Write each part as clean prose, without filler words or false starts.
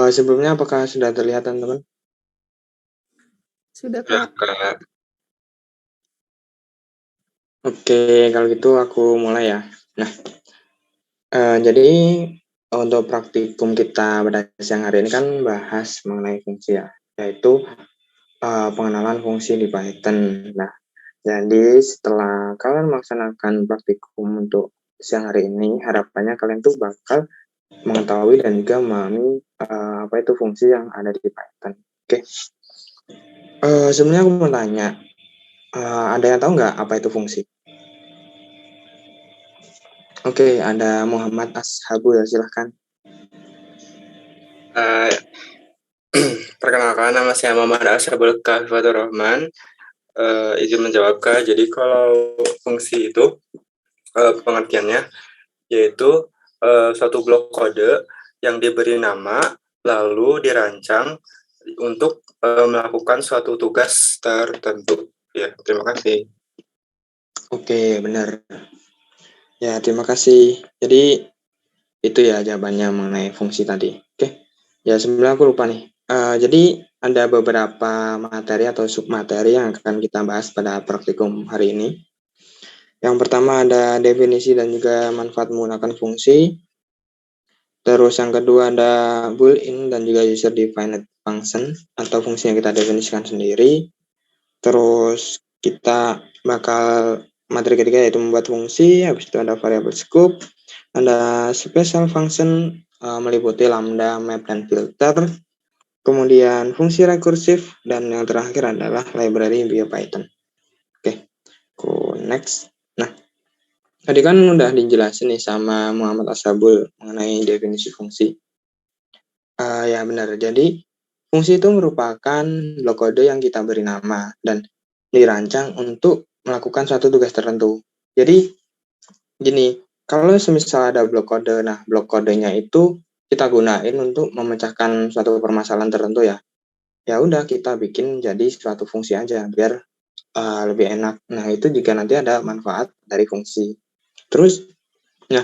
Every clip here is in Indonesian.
Sebelumnya apakah sudah terlihat teman-teman? Sudah, Ya, Kak. Kak. Oke, kalau gitu aku mulai ya. Nah, jadi untuk praktikum kita pada siang hari ini kan bahas mengenai fungsi ya, yaitu pengenalan fungsi di Python. Nah, jadi setelah kalian melaksanakan praktikum untuk siang hari ini, harapannya kalian tuh bakal mengetahui dan juga memahami apa itu fungsi yang ada di Python. Oke, sebenarnya aku mau tanya, ada yang tahu nggak apa itu fungsi? Oke, ada Muhammad Ashabul, silahkan. Perkenalkan, nama saya Muhammad Ashabul Kahfatur Rahman. Izin menjawab, Kak. Jadi kalau fungsi itu pengertiannya yaitu suatu blok kode yang diberi nama lalu dirancang untuk melakukan suatu tugas tertentu. Ya, terima kasih. Oke, benar. Ya, terima kasih. Jadi, itu ya jawabannya mengenai fungsi tadi. Oke, ya sebenarnya aku lupa nih. Jadi, ada beberapa materi atau submateri yang akan kita bahas pada praktikum hari ini. Yang pertama ada definisi dan juga manfaat menggunakan fungsi. Terus yang kedua ada built-in dan juga user-defined function atau fungsi yang kita definisikan sendiri. Terus kita bakal materi ketiga yaitu membuat fungsi, habis itu ada variable scope, ada special function meliputi lambda, map, dan filter, kemudian fungsi rekursif, dan yang terakhir adalah library via Python. Oke, go next. Nah, tadi kan udah dijelasin nih sama Muhammad Ashabul mengenai definisi fungsi. Ya benar, jadi fungsi itu merupakan blok kode yang kita beri nama dan dirancang untuk melakukan suatu tugas tertentu. Jadi gini, kalau semisal ada blok kode, nah blok kodenya itu kita gunain untuk memecahkan suatu permasalahan tertentu ya. Ya udah kita bikin jadi suatu fungsi aja biar lebih enak. Nah itu jika nanti ada manfaat dari fungsi. Terus, nah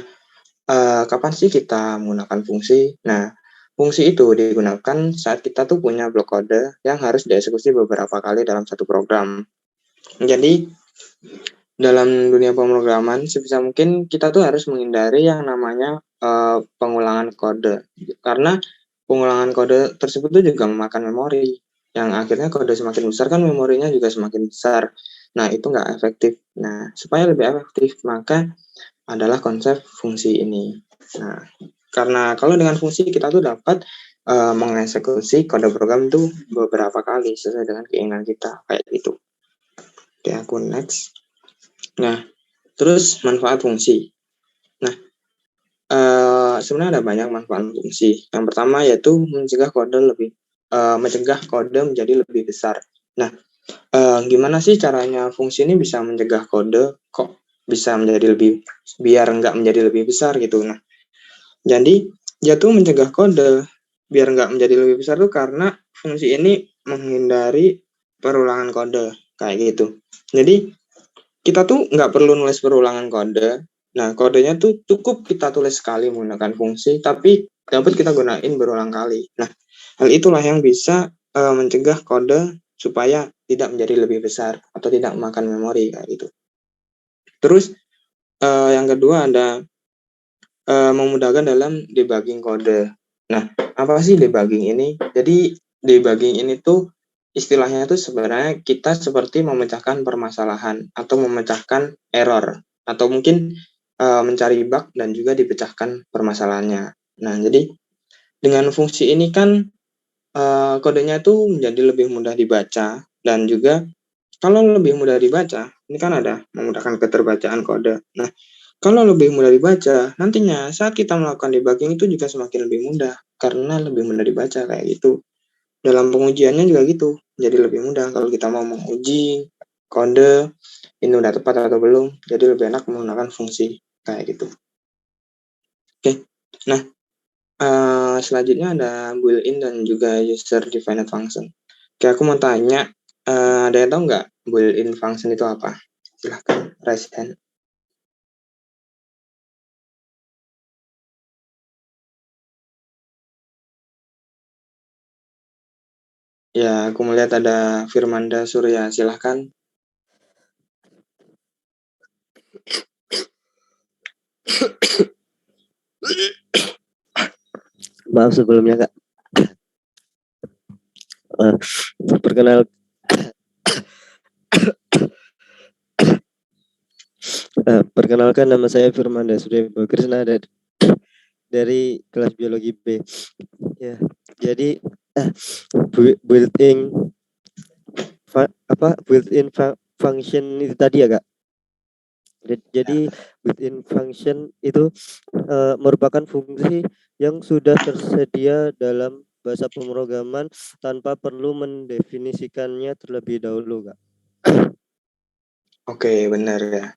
kapan sih kita menggunakan fungsi? Nah fungsi itu digunakan saat kita tuh punya blok kode yang harus dieksekusi beberapa kali dalam satu program. Jadi dalam dunia pemrograman sebisa mungkin kita tuh harus menghindari yang namanya pengulangan kode, karena pengulangan kode tersebut tuh juga memakan memori, yang akhirnya kode semakin besar kan memorinya juga semakin besar. Nah itu nggak efektif. Nah supaya lebih efektif maka adalah konsep fungsi ini. Nah karena kalau dengan fungsi kita tuh dapat mengeksekusi kode program itu beberapa kali sesuai dengan keinginan kita kayak gitu. Oke, aku next. Nah, terus manfaat fungsi. Nah, sebenarnya ada banyak manfaat fungsi. Yang pertama yaitu mencegah kode menjadi lebih besar. Nah, gimana sih caranya fungsi ini bisa mencegah kode kok bisa menjadi biar nggak menjadi lebih besar gitu. Nah, jadi dia tuh mencegah kode biar nggak menjadi lebih besar tuh karena fungsi ini menghindari perulangan kode kayak gitu. Jadi kita tuh nggak perlu nulis perulangan kode. Nah, kodenya tuh cukup kita tulis sekali menggunakan fungsi, tapi dapat kita gunain berulang kali. Nah, hal itulah yang bisa mencegah kode supaya tidak menjadi lebih besar atau tidak memakan memori kayak gitu. Terus yang kedua ada memudahkan dalam debugging kode. Nah, apa sih debugging ini? Jadi debugging ini tuh istilahnya tuh sebenarnya kita seperti memecahkan permasalahan atau memecahkan error atau mungkin mencari bug dan juga dipecahkan permasalahannya. Nah, jadi dengan fungsi ini kan kodenya itu menjadi lebih mudah dibaca dan juga kalau lebih mudah dibaca, ini kan ada memudahkan keterbacaan kode. Nah, kalau lebih mudah dibaca, nantinya saat kita melakukan debugging itu juga semakin lebih mudah karena lebih mudah dibaca kayak gitu. Dalam pengujiannya juga gitu, jadi lebih mudah kalau kita mau menguji kode ini udah tepat atau belum, jadi lebih enak menggunakan fungsi kayak gitu. Oke, nah selanjutnya ada built-in dan juga user-defined function. Oke, aku mau tanya, ada yang tahu nggak built-in function itu apa? Silahkan raise hand. Ya, aku melihat ada Firmanda Surya, silahkan. Maaf sebelumnya Kak. Perkenal Perkenalkan, nama saya Firmanda Surya Krisna dari kelas biologi B. Ya, jadi built-in function itu tadi ya Kak. Jadi built-in function itu merupakan fungsi yang sudah tersedia dalam bahasa pemrograman tanpa perlu mendefinisikannya terlebih dahulu Kak. Oke, benar ya.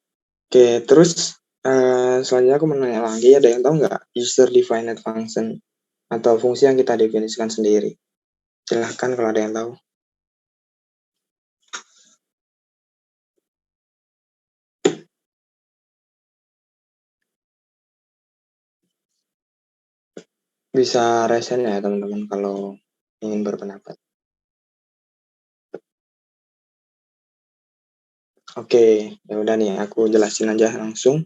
Oke, terus selanjutnya aku mau nanya lagi, ada yang tahu nggak user defined function atau fungsi yang kita definisikan sendiri? Silahkan kalau ada yang tahu. Bisa resen ya teman-teman kalau ingin berpendapat. Oke, ya udah nih aku jelasin aja langsung.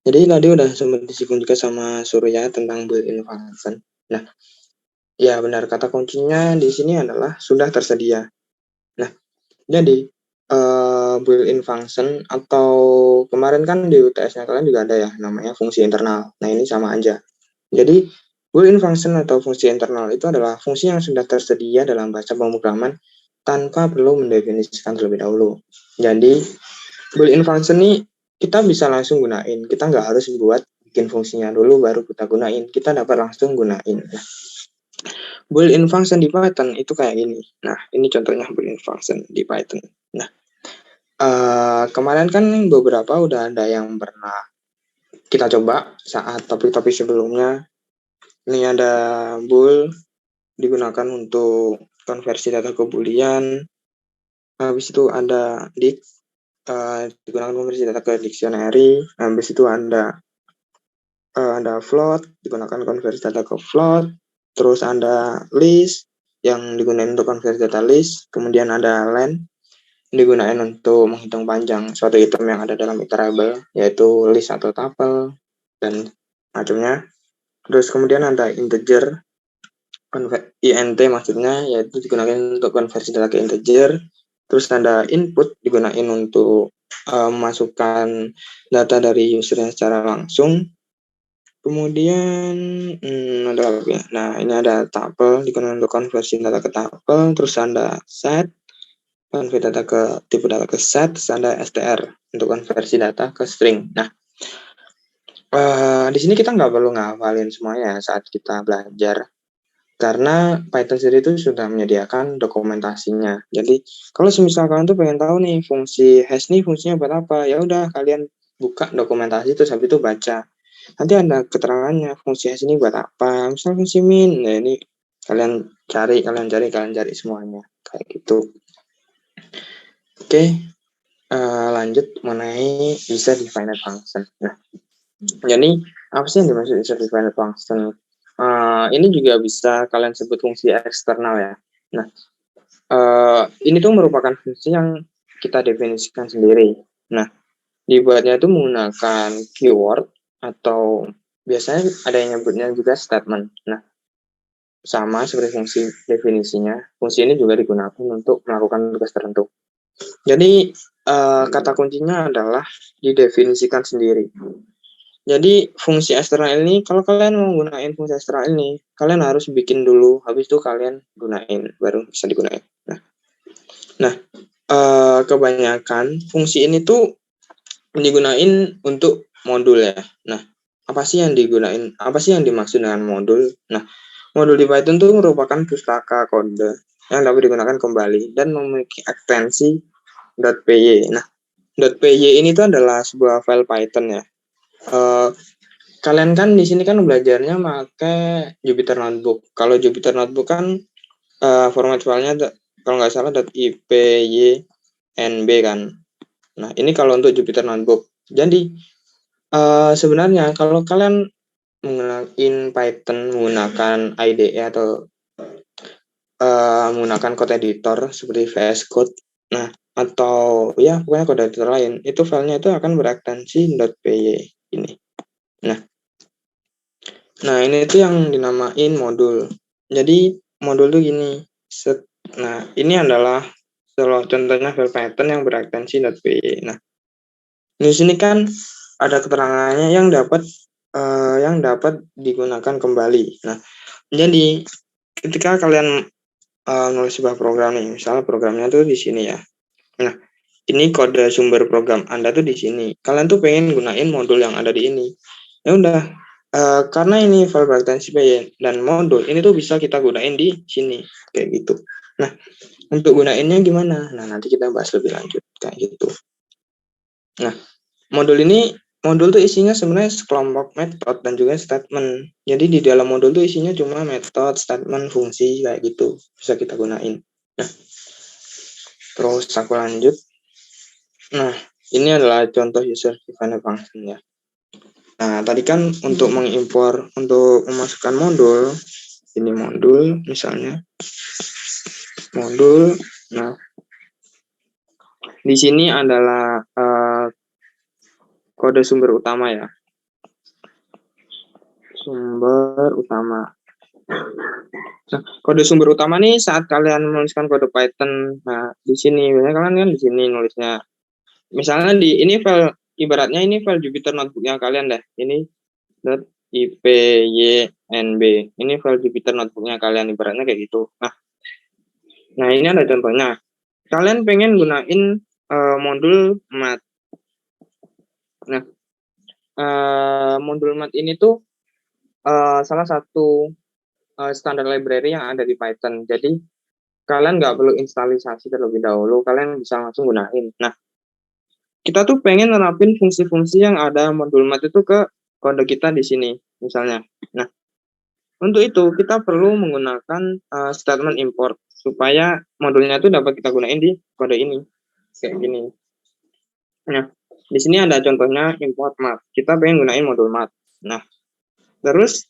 Jadi tadi udah sempat disinggung juga sama Surya tentang built-in function. Nah, ya benar, kata kuncinya di sini adalah sudah tersedia. Nah, jadi built-in function atau kemarin kan di UTS-nya kalian juga ada ya namanya fungsi internal. Nah, ini sama aja. Jadi built-in function atau fungsi internal itu adalah fungsi yang sudah tersedia dalam bahasa pemrograman tanpa perlu mendefinisikan terlebih dahulu. Jadi built-in function ini kita bisa langsung gunain. Kita nggak harus buat bikin fungsinya dulu baru kita gunain. Kita dapat langsung gunain. Nah, built-in function di Python itu kayak gini. Nah, ini contohnya built-in function di Python. Nah, kemarin kan beberapa udah ada yang pernah kita coba saat topik-topik sebelumnya. Ini ada bool digunakan untuk konversi data ke boolean. Habis itu ada dict digunakan konversi data ke dictionary. Habis itu ada float digunakan konversi data ke float. Terus ada list yang digunakan untuk konversi data list. Kemudian ada len digunakan untuk menghitung panjang suatu item yang ada dalam iterable, yaitu list atau tuple dan macamnya. Terus kemudian ada integer int maksudnya, yaitu digunakan untuk konversi data ke integer. Terus ada input digunakan untuk memasukkan data dari usernya secara langsung. Kemudian ada apa ya? Nah, ini ada tuple digunakan untuk konversi data ke tuple. Terus ada set konversi data ke tipe data ke set. Terus ada str untuk konversi data ke string. Nah, di sini kita nggak perlu ngafalin semuanya saat kita belajar, karena Python sendiri itu sudah menyediakan dokumentasinya. Jadi kalau semisal kalian tuh pengen tahu nih fungsi hash nih fungsinya buat apa, ya udah kalian buka dokumentasi terus habis itu baca. Nanti ada keterangannya fungsi hash ini buat apa. Misal fungsi min, nah ini kalian cari semuanya kayak gitu. Oke, lanjut mengenai user defined function. Nah, jadi apa sih yang dimaksud user defined function? Ini juga bisa kalian sebut fungsi eksternal ya. Nah, ini tuh merupakan fungsi yang kita definisikan sendiri. Nah, dibuatnya itu menggunakan keyword atau biasanya ada yang nyebutnya juga statement. Nah, sama seperti fungsi definisinya, fungsi ini juga digunakan untuk melakukan tugas tertentu. Jadi, kata kuncinya adalah didefinisikan sendiri. Jadi fungsi eksternal ini, kalau kalian mau gunain fungsi eksternal ini, kalian harus bikin dulu, habis itu kalian gunain, baru bisa digunain. Nah, kebanyakan fungsi ini tuh digunain untuk modul ya. Nah, apa sih yang digunain? Apa sih yang dimaksud dengan modul? Nah, modul di Python tuh merupakan pustaka kode yang dapat digunakan kembali dan memiliki ekstensi .py. Nah, .py ini tuh adalah sebuah file Python ya. Kalian kan di sini kan belajarnya pakai Jupyter Notebook. Kalau Jupyter Notebook kan format filenya kalau nggak salah .pynb kan. Nah, ini kalau untuk Jupyter Notebook. Jadi sebenarnya kalau kalian menggunakan Python menggunakan IDE atau menggunakan code editor seperti VS Code. Nah, atau ya pokoknya code editor lain, itu filenya itu akan berekstensi .py ini. Nah, ini tuh yang dinamain modul. Jadi modul tuh gini. Nah, ini adalah contohnya file Python yang berekstensi .py. Nah, di sini kan ada keterangannya yang dapat digunakan kembali. Nah, jadi ketika kalian nulis sebuah program nih, misalnya programnya tuh di sini ya. Nah, ini kode sumber program Anda tuh di sini. Kalian tuh pengen gunain modul yang ada di ini. Ya udah, karena ini file berekstensi py dan modul ini tuh bisa kita gunain di sini kayak gitu. Nah, untuk gunainnya gimana? Nah, nanti kita bahas lebih lanjut kayak gitu. Nah, modul tuh isinya sebenarnya sekelompok metode dan juga statement. Jadi di dalam modul tuh isinya cuma metode, statement, fungsi kayak gitu bisa kita gunain. Nah, terus aku lanjut. Nah, ini adalah contoh user defined function ya. Nah, tadi kan untuk untuk memasukkan modul, ini modul misalnya. Modul. Nah, di sini adalah kode sumber utama ya. Sumber utama. Nah, kode sumber utama nih saat kalian menuliskan kode Python. Nah, di sini misalnya kalian kan di sini nulisnya. Misalnya di ini file ibaratnya ini file Jupyter notebooknya kalian deh. Ini .ipynb. Ini file Jupyter notebooknya kalian ibaratnya kayak gitu. Nah, ini ada contohnya. Kalian pengen gunain modul math. Nah, modul math ini tuh salah satu standar library yang ada di Python. Jadi kalian nggak perlu instalisasi terlebih dahulu, kalian bisa langsung gunain. Nah, kita tuh pengen nerapin fungsi-fungsi yang ada modul math itu ke kode kita di sini, misalnya. Nah, untuk itu kita perlu menggunakan statement import supaya modulnya itu dapat kita gunain di kode ini, kayak gini. Nah, di sini ada contohnya import math. Kita pengen gunain modul math. Nah, terus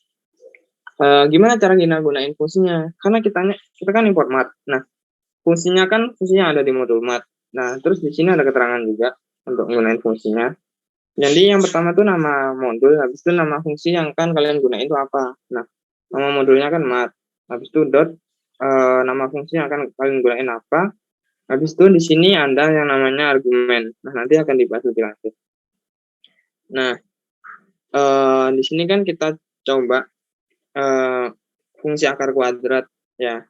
gimana cara kita gunain fungsinya? Karena kita kan import math. Nah, fungsinya ada di modul math. Nah, terus di sini ada keterangan juga untuk menggunakan fungsinya. Jadi yang pertama tuh nama modul, habis itu nama fungsi yang kan kalian gunain itu apa. Nah, nama modulnya kan math. Habis itu nama fungsi yang akan kalian gunain apa. Habis itu di sini ada yang namanya argumen. Nah, nanti akan dibahas lebih lanjut. Nah, di sini kan kita coba fungsi akar kuadrat ya.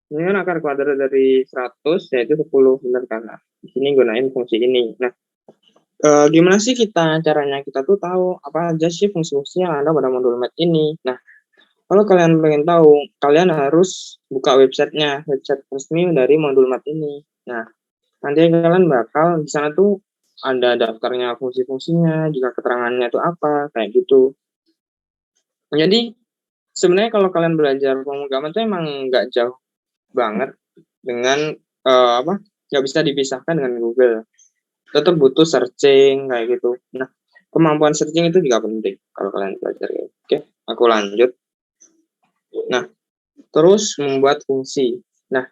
Ini kan akar kuadrat dari 100 yaitu 10, benar kan? Nah, di sini gunain fungsi ini. Nah, gimana sih caranya kita tuh tahu apa aja sih fungsi-fungsi yang ada pada modul math ini. Nah, kalau kalian pengen tahu, kalian harus buka website resmi dari modul math ini. Nah, nanti kalian bakal di sana tuh ada daftarnya fungsi-fungsinya, juga keterangannya itu apa, kayak gitu. Jadi sebenarnya kalau kalian belajar pemrograman itu emang nggak jauh banget dengan nggak bisa dipisahkan dengan Google. Tetap butuh searching kayak gitu. Nah, kemampuan searching itu juga penting kalau kalian belajar. Oke, aku lanjut. Nah, terus membuat fungsi. Nah,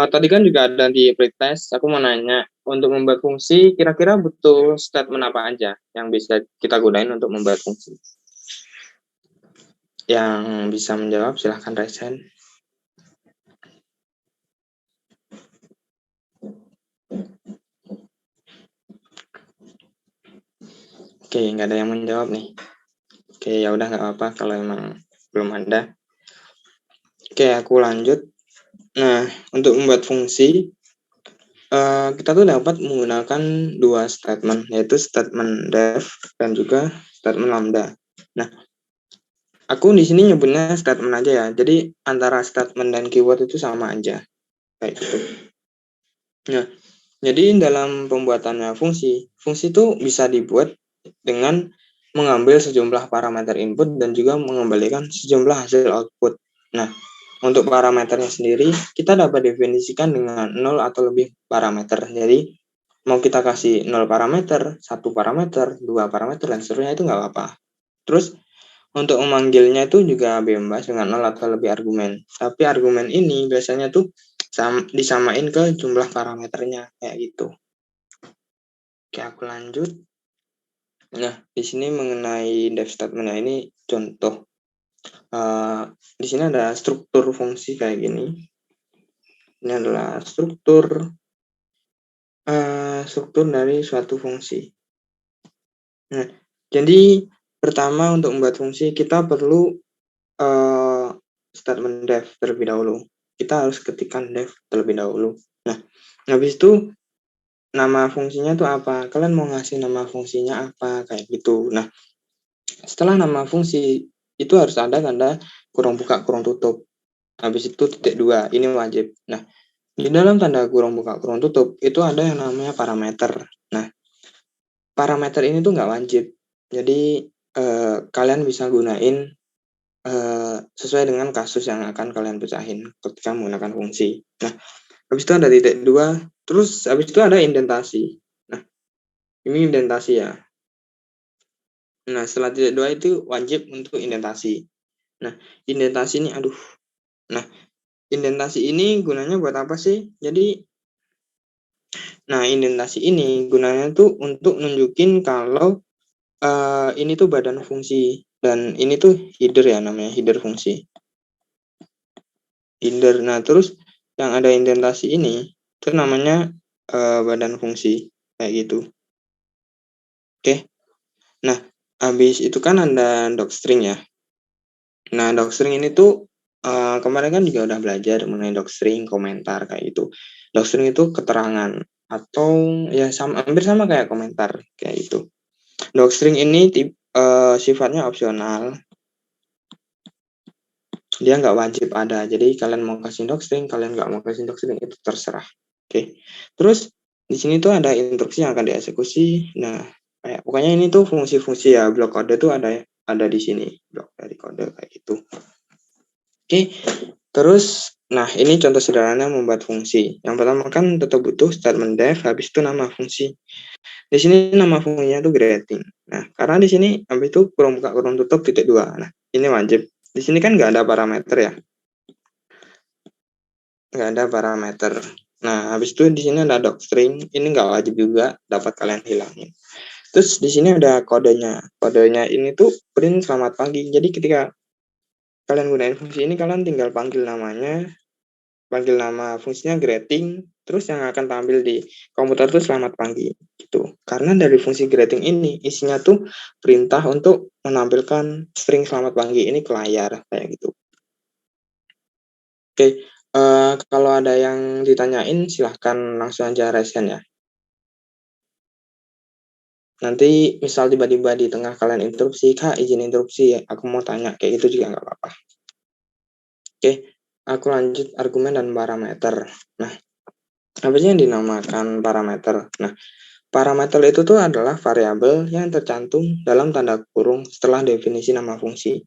tadi kan juga ada di pretest. Aku mau nanya, untuk membuat fungsi, kira-kira butuh statement apa aja yang bisa kita gunain untuk membuat fungsi? Yang bisa menjawab silahkan raise hand. Oke, nggak ada yang menjawab nih. Oke, ya udah nggak apa-apa kalau emang belum ada. Oke, aku lanjut. Nah, untuk membuat fungsi, kita tuh dapat menggunakan dua statement, yaitu statement def dan juga statement lambda. Nah, aku di sini nyebutnya statement aja ya. Jadi antara statement dan keyword itu sama aja, kayak gitu. Nah, jadi dalam pembuatannya fungsi itu bisa dibuat dengan mengambil sejumlah parameter input dan juga mengembalikan sejumlah hasil output. Nah, untuk parameternya sendiri, kita dapat definisikan dengan 0 atau lebih parameter. Jadi, mau kita kasih 0 parameter, 1 parameter, 2 parameter, dan seterusnya itu nggak apa-apa. Terus, untuk memanggilnya itu juga bebas dengan 0 atau lebih argumen. Tapi argumen ini biasanya tuh disamain ke jumlah parameternya kayak gitu. Oke, aku lanjut. Nah, di sini mengenai def statement ini contoh. Di sini ada struktur fungsi kayak gini. Ini adalah struktur dari suatu fungsi. Nah, jadi pertama untuk membuat fungsi kita perlu statement def terlebih dahulu. Kita harus ketikkan def terlebih dahulu. Nah, habis itu nama fungsinya itu apa? Kalian mau ngasih nama fungsinya apa? Kayak gitu. Nah, setelah nama fungsi itu harus ada tanda kurung buka kurung tutup. Habis itu titik 2, ini wajib. Nah, di dalam tanda kurung buka kurung tutup itu ada yang namanya parameter. Nah, parameter ini tuh nggak wajib. Jadi kalian bisa gunain sesuai dengan kasus yang akan kalian pecahin ketika menggunakan fungsi. Nah, habis itu ada titik 2, terus habis itu ada indentasi. Nah, ini indentasi ya. Nah, setelah titik 2 itu wajib untuk indentasi. Nah, indentasi ini Nah, indentasi ini gunanya buat apa sih? Jadi, nah indentasi ini gunanya tuh untuk nunjukin kalau ini tuh badan fungsi. Dan ini tuh header ya, namanya header fungsi. Header. Nah, terus yang ada indentasi ini itu namanya badan fungsi kayak gitu. Oke. Nah, habis itu kan ada docstring ya. Nah, docstring ini tuh kemarin kan juga udah belajar mengenai docstring, komentar kayak gitu. Docstring itu keterangan atau ya hampir sama kayak komentar kayak gitu. Docstring ini sifatnya opsional. Dia nggak wajib ada. Jadi kalian mau kasih docstring, kalian nggak mau kasih docstring itu terserah. Oke. Terus di sini tuh ada instruksi yang akan dieksekusi. Nah, pokoknya ini tuh fungsi-fungsi ya, blok kode tuh ada di sini, blok dari kode kayak gitu. Oke. Terus nah ini contoh sederhana membuat fungsi. Yang pertama kan tetap butuh statement def, habis itu nama fungsi. Di sini nama fungsinya tuh greeting. Nah, karena di sini habis itu kurung buka kurung tutup titik 2. Nah, ini wajib. Di sini kan nggak ada parameter ya. Nggak ada parameter. Nah, habis itu di sini ada docstring. Ini nggak wajib juga, dapat kalian hilangin. Terus di sini ada kodenya. Kodenya ini tuh print selamat pagi. Jadi ketika kalian gunain fungsi ini, kalian tinggal panggil namanya, panggil nama fungsinya greeting, terus yang akan tampil di komputer tuh selamat pagi gitu. Karena dari fungsi greeting ini isinya tuh perintah untuk menampilkan string selamat pagi ini ke layar kayak gitu. Oke, kalau ada yang ditanyain silahkan langsung aja raise hand ya. Nanti misal tiba-tiba di tengah kalian interupsi, Kak izin interupsi ya, aku mau tanya, kayak gitu juga nggak apa-apa. Oke, aku lanjut argumen dan parameter. Nah, apa sih yang dinamakan parameter? Nah, parameter itu tuh adalah variabel yang tercantum dalam tanda kurung setelah definisi nama fungsi.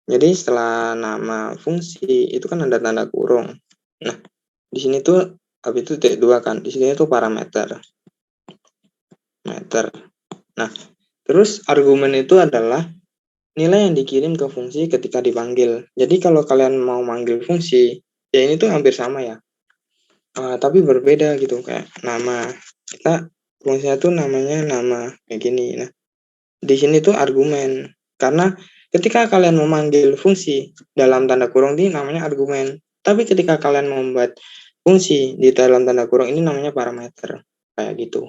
Jadi setelah nama fungsi itu kan ada tanda kurung. Nah, di sini tuh habis itu titik 2 kan. Di sini tuh parameter. Nah, terus argumen itu adalah nilai yang dikirim ke fungsi ketika dipanggil. Jadi kalau kalian mau manggil fungsi, ya ini tuh hampir sama ya. Tapi berbeda gitu, kayak nama. Kita fungsinya tuh namanya nama kayak gini. Nah, di sini tuh argumen. Karena ketika kalian memanggil fungsi dalam tanda kurung ini namanya argumen. Tapi ketika kalian membuat fungsi di dalam tanda kurung ini namanya parameter. Kayak gitu.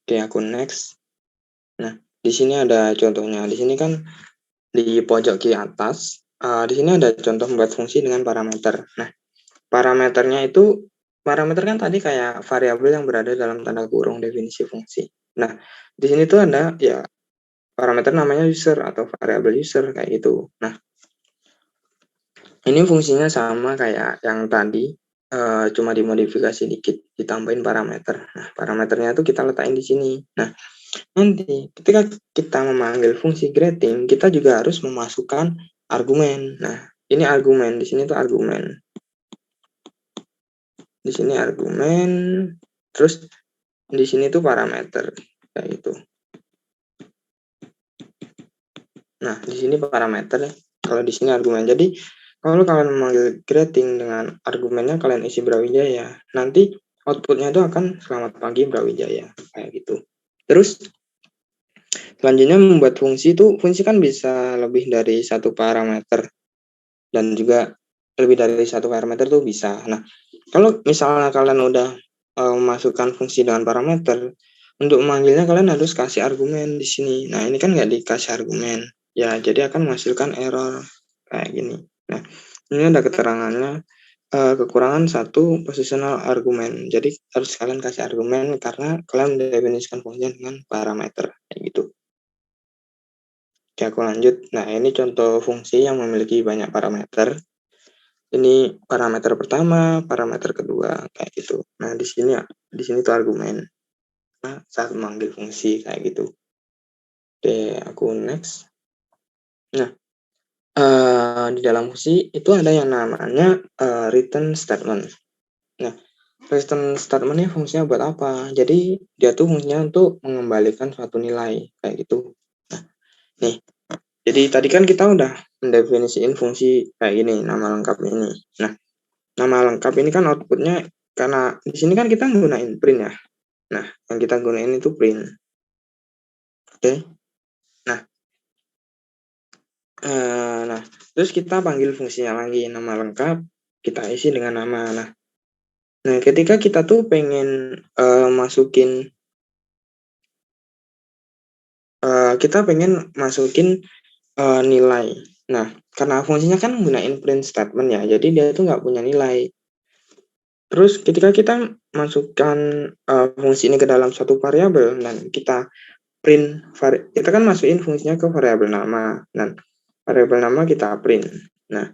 Oke, aku next. Nah, di sini ada contohnya. Di sini kan di pojok kiri atas, di sini ada contoh membuat fungsi dengan parameter. Nah, parameternya itu, parameter kan tadi kayak variabel yang berada dalam tanda kurung definisi fungsi. Nah, di sini tuh ada ya parameter namanya user atau variabel user kayak gitu. Nah, ini fungsinya sama kayak yang tadi, cuma dimodifikasi dikit, ditambahin parameter. Nah, parameternya itu kita letakin di sini. Nah, nanti ketika kita memanggil fungsi greeting, kita juga harus memasukkan argumen. Nah, ini argumen, di sini tuh argumen. Di sini argumen, terus di sini tuh parameter kayak gitu. Nah, di sini parameter, kalau di sini argumen. Jadi, kalau kalian memanggil greeting dengan argumennya kalian isi Brawijaya, nanti outputnya itu akan selamat pagi Brawijaya, kayak gitu. Terus, selanjutnya membuat fungsi itu, fungsi kan bisa lebih dari satu parameter, dan juga lebih dari satu parameter tuh bisa. Nah, kalau misalnya kalian udah memasukkan fungsi dengan parameter, untuk memanggilnya kalian harus kasih argumen di sini. Nah, ini kan nggak dikasih argumen. Ya, jadi akan menghasilkan error kayak gini. Nah, ini ada keterangannya, kekurangan satu positional argumen. Jadi harus kalian kasih argumen karena kalian mendefinisikan fungsi dengan parameter kayak gitu. Oke, aku lanjut. Nah, ini contoh fungsi yang memiliki banyak parameter. Ini parameter pertama, parameter kedua, kayak gitu. Nah, di sini tuh argumen. Nah, saat memanggil fungsi kayak gitu. Oke, aku next. Nah, di dalam fungsi itu ada yang namanya return statement. Nah, return statement ini fungsinya buat apa? Jadi dia tuh fungsinya untuk mengembalikan suatu nilai kayak gitu. Nah, nih. Jadi tadi kan kita udah mendefinisikan fungsi kayak gini, nama lengkap ini. Nah, nama lengkap ini kan outputnya karena di sini kan kita menggunakan print ya. Nah, yang kita gunain itu print. Oke. Nah, terus kita panggil fungsinya lagi, nama lengkap, kita isi dengan nama. Nah, ketika kita tuh pengen masukin nilai. Nah, karena fungsinya kan gunain print statement ya, jadi dia tuh nggak punya nilai. Terus ketika kita masukkan fungsi ini ke dalam suatu variabel dan kita kita kan masukin fungsinya ke variabel nama. Dan variabel nama kita print. Nah,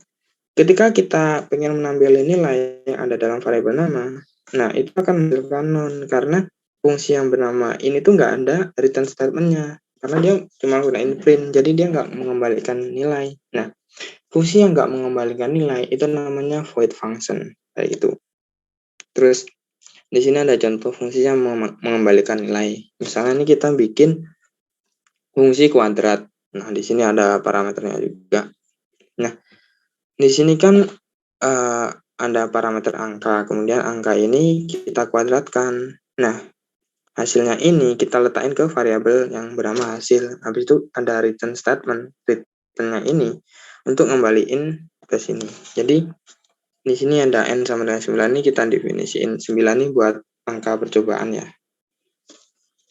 ketika kita pengen menambil nilai yang ada dalam variabel nama, nah itu akan menghasilkan non karena fungsi yang bernama ini tuh nggak ada return statement-nya karena dia cuma gunain print, jadi dia nggak mengembalikan nilai. Nah, fungsi yang nggak mengembalikan nilai itu namanya void function kayak gitu. Terus di sini ada contoh fungsi yang mengembalikan nilai. Misalnya ini kita bikin fungsi kuadrat. Nah, di sini ada parameternya juga. Nah, di sini kan ada parameter angka, kemudian angka ini kita kuadratkan. Nah, hasilnya ini kita letakin ke variabel yang bernama hasil. Habis itu ada return statement, returnnya ini untuk ngembaliin ke sini. Jadi di sini ada n sama dengan 9 ini kita definisiin 9 ini buat angka percobaan ya.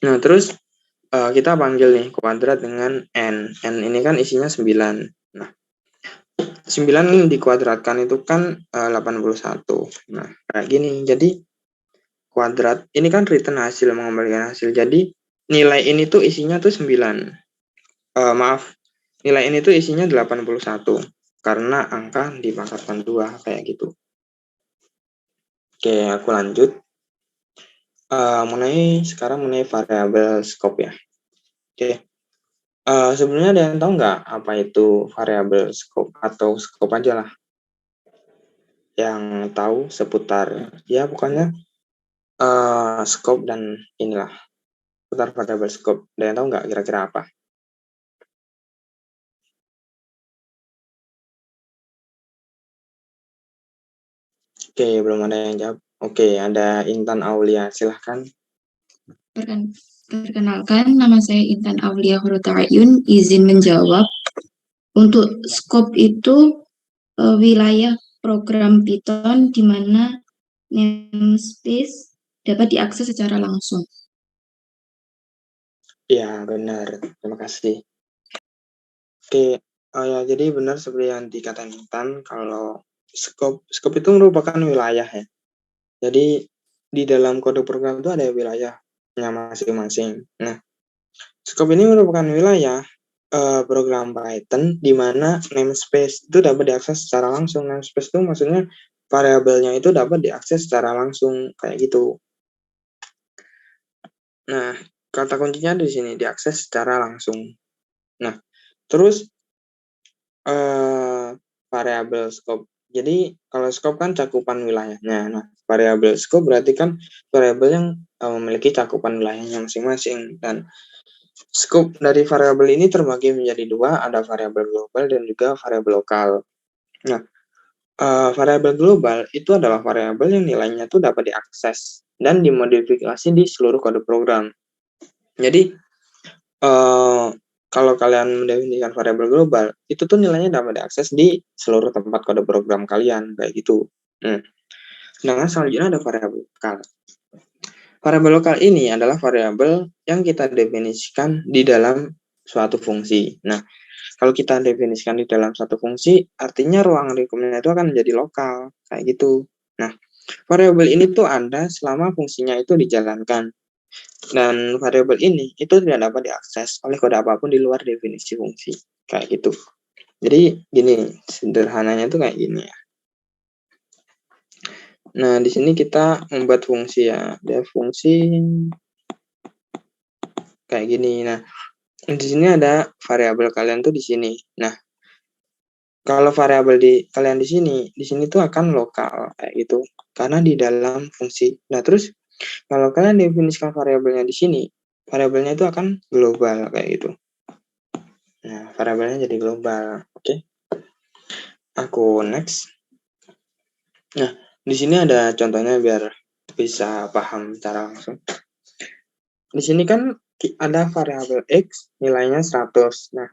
Nah, terus kita panggil nih kuadrat dengan n. N ini kan isinya 9. Nah, 9 ini dikuadratkan itu kan 81. Nah, kayak gini. Jadi kuadrat ini kan return hasil, mengembalikan hasil. Jadi nilai ini tuh isinya tuh 9. Nilai ini tuh isinya 81 karena angka dipangkatkan 2 kayak gitu. Oke, aku lanjut. Sekarang mengenai variabel scope ya. Oke. Sebenarnya ada yang tahu nggak apa itu variabel scope atau scope aja lah? Yang tahu seputar ya pokoknya scope dan inilah seputar variabel scope. Ada yang tahu nggak kira-kira apa? Oke, belum ada yang jawab. Oke, ada Intan Aulia, silahkan. Perkenalkan, nama saya Intan Aulia Hurutayun, izin menjawab. Untuk scope itu wilayah program Python di mana namespace dapat diakses secara langsung. Ya, benar. Terima kasih. Oke, ya, jadi benar seperti yang dikatakan Intan, kalau scope itu merupakan wilayah ya. Jadi di dalam kode program itu ada wilayahnya masing-masing. Nah, scope ini merupakan wilayah program Python di mana namespace itu dapat diakses secara langsung. Namespace itu maksudnya variabelnya itu dapat diakses secara langsung kayak gitu. Nah, kata kuncinya di sini diakses secara langsung. Nah, terus variabel scope. Jadi kalau scope kan cakupan wilayahnya. Nah, variabel scope berarti kan variabel yang memiliki cakupan wilayahnya masing-masing. Dan Scope dari variabel ini terbagi menjadi dua, ada variabel global dan juga variabel lokal. Nah, variabel global itu adalah variabel yang nilainya tuh dapat diakses dan dimodifikasi di seluruh kode program. Jadi, kalau kalian mendefinisikan variabel global, itu tuh nilainya dapat diakses di seluruh tempat kode program kalian, kayak gitu. Sedangkan selanjutnya ada variabel lokal. Variabel lokal ini adalah variabel yang kita definisikan di dalam suatu fungsi. Nah, kalau kita definisikan di dalam satu fungsi, artinya ruang lingkupnya itu akan menjadi lokal, kayak gitu. Nah, variabel ini tuh ada selama fungsinya itu dijalankan. Dan variabel ini itu tidak dapat diakses oleh kode apapun di luar definisi fungsi, kayak gitu. Jadi gini, sederhananya tuh kayak gini ya. Nah, di sini kita membuat fungsi ya. Ada fungsi kayak gini. Nah, di sini ada variabel kalian tuh di sini. Nah, kalau variabel kalian di sini tuh akan lokal kayak gitu. Karena di dalam fungsi. Nah, terus kalau kalian definisikan variabelnya di sini, variabelnya itu akan global kayak gitu. Nah, variabelnya jadi global. Oke. Aku next. Nah, di sini ada contohnya biar bisa paham secara langsung. Di sini kan ada variabel X nilainya 100. Nah,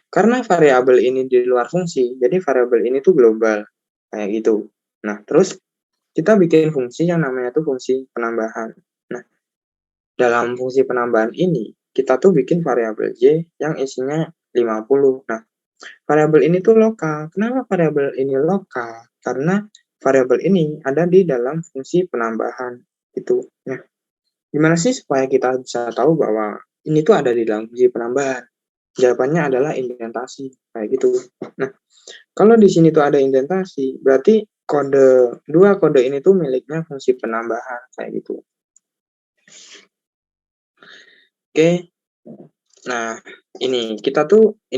karena variabel ini di luar fungsi, jadi variabel ini tuh global kayak gitu. Nah, terus kita bikin fungsi yang namanya tuh fungsi penambahan. Nah, dalam fungsi penambahan ini, kita tuh bikin variabel Y yang isinya 50. Nah, variabel ini tuh lokal. Kenapa variabel ini lokal? Karena variabel ini ada di dalam fungsi penambahan. Itu. Nah, gimana sih supaya kita bisa tahu bahwa ini tuh ada di dalam fungsi penambahan? Jawabannya adalah indentasi, kayak gitu. Nah, kalau di sini tuh ada indentasi, berarti dua kode ini tuh miliknya fungsi penambahan, kayak gitu. Oke. Nah, ini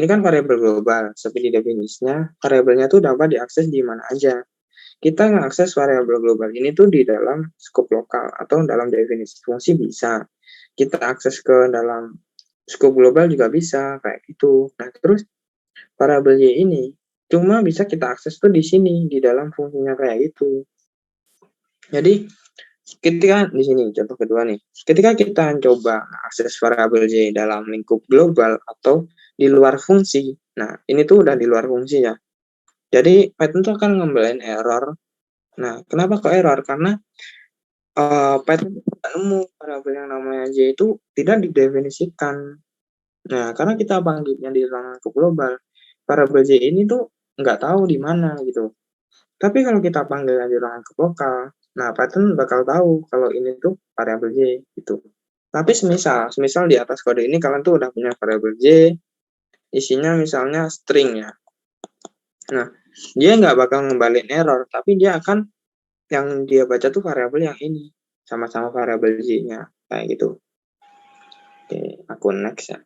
kan variabel global, seperti definisinya, variabelnya tuh dapat diakses di mana aja. Kita mengakses variabel global ini tuh di dalam scope lokal atau dalam definisi fungsi bisa. Kita akses ke dalam scope global juga bisa, kayak gitu. Nah, terus variabel Y ini cuma bisa kita akses tuh di sini, di dalam fungsinya kayak gitu. Jadi, ketika di sini contoh kedua nih, ketika kita coba akses variabel Y dalam lingkup global atau di luar fungsi, nah ini tuh udah di luar fungsi ya. Jadi Python tuh akan ngembalin error. Nah, kenapa kok error? Karena Python tidak nemu variabel yang namanya Y itu tidak didefinisikan. Nah, karena kita panggilnya di ruang lingkup global, variabel Y ini tuh nggak tahu di mana gitu. Tapi kalau kita panggilnya di ruang lingkup lokal, nah Python bakal tahu kalau ini tuh variabel Y gitu. Tapi semisal di atas kode ini kalian tuh udah punya variabel Y, isinya misalnya string ya. Nah, dia nggak bakal ngembalin error, tapi dia akan yang dia baca tuh variabel yang ini, sama-sama variabel Y-nya, kayak gitu. Oke, aku next ya.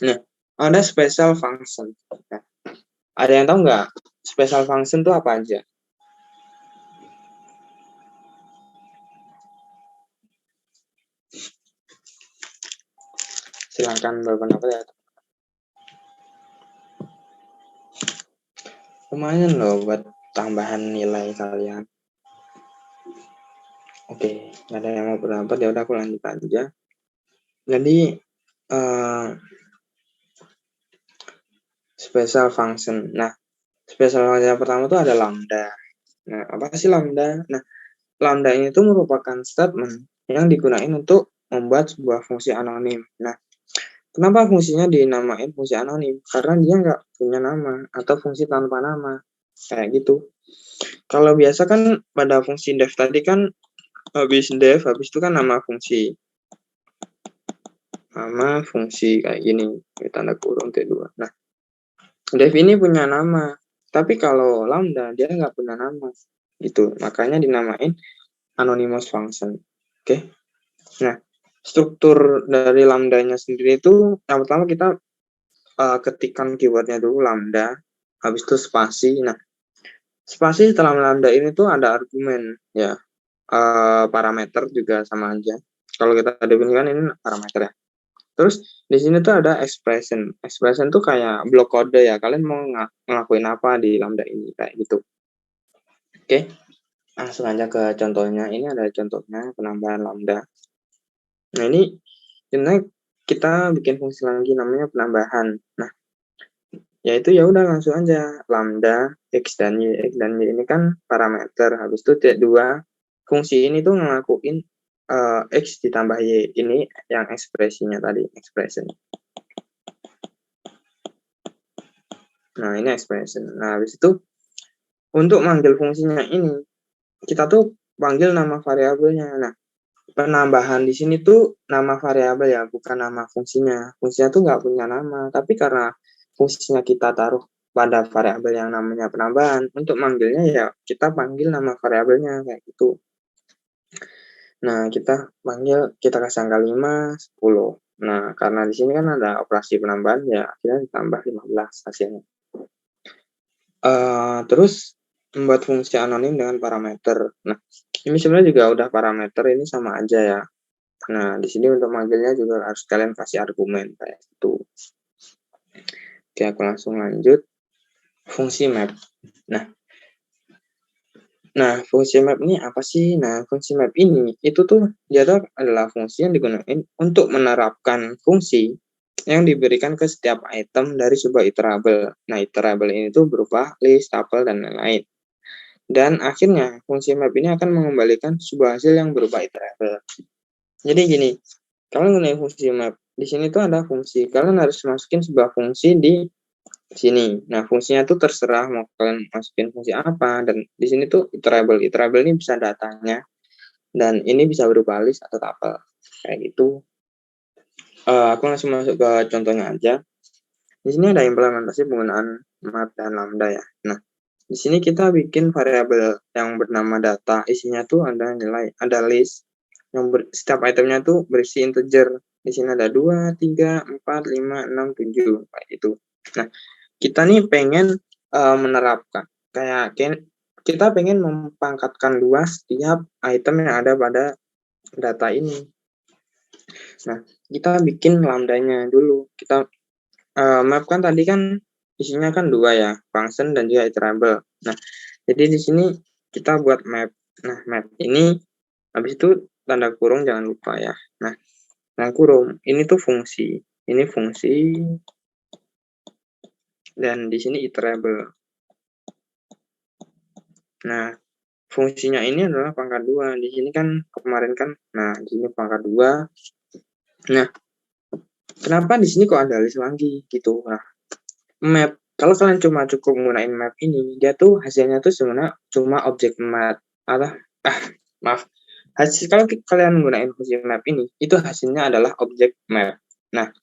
Nah, ada special function. Nah, ada yang tahu nggak special function itu apa aja? Silahkan berpendapat ya. Lumayan loh buat tambahan nilai kalian. Oke, nggak ada yang mau berpendapat, ya udah aku lanjut aja. Jadi special function. Nah, special function yang pertama tuh ada lambda. Nah, apa sih lambda? Nah, lambda ini tuh merupakan statement yang digunakan untuk membuat sebuah fungsi anonim. Nah, kenapa fungsinya dinamain fungsi anonim? Karena dia nggak punya nama atau fungsi tanpa nama. Kayak gitu. Kalau biasa kan pada fungsi def tadi kan habis def, habis itu kan nama fungsi. Nama fungsi kayak gini, tanda kurung T2. Nah, def ini punya nama. Tapi kalau lambda, dia nggak punya nama. Gitu. Makanya dinamain anonymous function. Oke. Nah, struktur dari lambdanya sendiri itu yang pertama kita ketikkan keywordnya dulu lambda, habis itu spasi. Nah, spasi setelah lambda ini tuh ada argumen ya, parameter juga sama aja. Kalau kita definisikan ini parameter ya. Terus di sini tuh ada expression. Expression tuh kayak blok kode ya. Kalian mau ngelakuin apa di lambda ini kayak gitu. Oke. Langsung aja ke contohnya. Ini ada contohnya penambahan lambda. Nah, ini sebenarnya kita bikin fungsi lagi namanya penambahan. Nah, yaitu ya udah langsung aja lambda x dan y ini kan parameter. Habis itu T2 fungsi ini tuh ngelakuin x ditambah y, ini yang ekspresinya tadi, expression. Nah, ini expression. Nah, habis itu untuk manggil fungsinya ini kita tuh panggil nama variabelnya. Nah, penambahan di sini tuh nama variabel ya, bukan nama fungsinya. Fungsinya tuh nggak punya nama, tapi karena fungsinya kita taruh pada variabel yang namanya penambahan, untuk manggilnya ya kita panggil nama variabelnya kayak gitu. Nah, kita panggil, kita kasih angka 5, 10. Nah, karena di sini kan ada operasi penambahan, ya akhirnya ditambah 15 hasilnya. Terus membuat fungsi anonim dengan parameter. Nah, ini sebenarnya juga udah parameter, ini sama aja ya. Nah, di sini untuk manggilnya juga harus kalian kasih argumen kayak itu. Oke, aku langsung lanjut. Fungsi map. Nah, fungsi map ini apa sih? Nah, fungsi map ini itu tuh dia tuh adalah fungsi yang digunakan untuk menerapkan fungsi yang diberikan ke setiap item dari sebuah iterable. Nah, iterable ini tuh berupa list, tuple, dan lain-lain. Dan akhirnya fungsi map ini akan mengembalikan sebuah hasil yang berupa iterable. Jadi gini, kalian gunain fungsi map. Di sini tuh ada fungsi. Kalian harus masukin sebuah fungsi di sini. Nah, fungsinya tuh terserah mau kalian masukin fungsi apa. Dan di sini tuh iterable. Iterable ini bisa datanya. Dan ini bisa berupa list atau tuple. Kayak gitu. Aku langsung masuk ke contohnya aja. Di sini ada implementasi penggunaan map dan lambda ya. Nah, di sini kita bikin variabel yang bernama data. Isinya tuh ada nilai, ada list. Setiap itemnya tuh berisi integer. Di sini ada 2, 3, 4, 5, 6, 7. Kayak gitu. Nah, kita nih pengen menerapkan. Kayak kita pengen mempangkatkan 2 setiap item yang ada pada data ini. Nah, kita bikin lambdanya dulu. Kita map kan tadi kan isinya kan 2 ya, function dan juga iterable. Nah, jadi di sini kita buat map. Nah, map ini habis itu tanda kurung jangan lupa ya. Nah, tanda kurung ini tuh fungsi. Ini fungsi dan di sini iterable. Nah, fungsinya ini adalah pangkat 2. Di sini kan kemarin kan, nah di sini pangkat 2. Nah, kenapa di sini kok ada list lagi gitu? Nah, map, kalau kalian cuma cukup menggunakan map ini, dia tuh hasilnya tuh sebenarnya cuma objek map. Maaf. Hasil kalau kalian menggunakan fungsi map ini, itu hasilnya adalah objek map. Nah,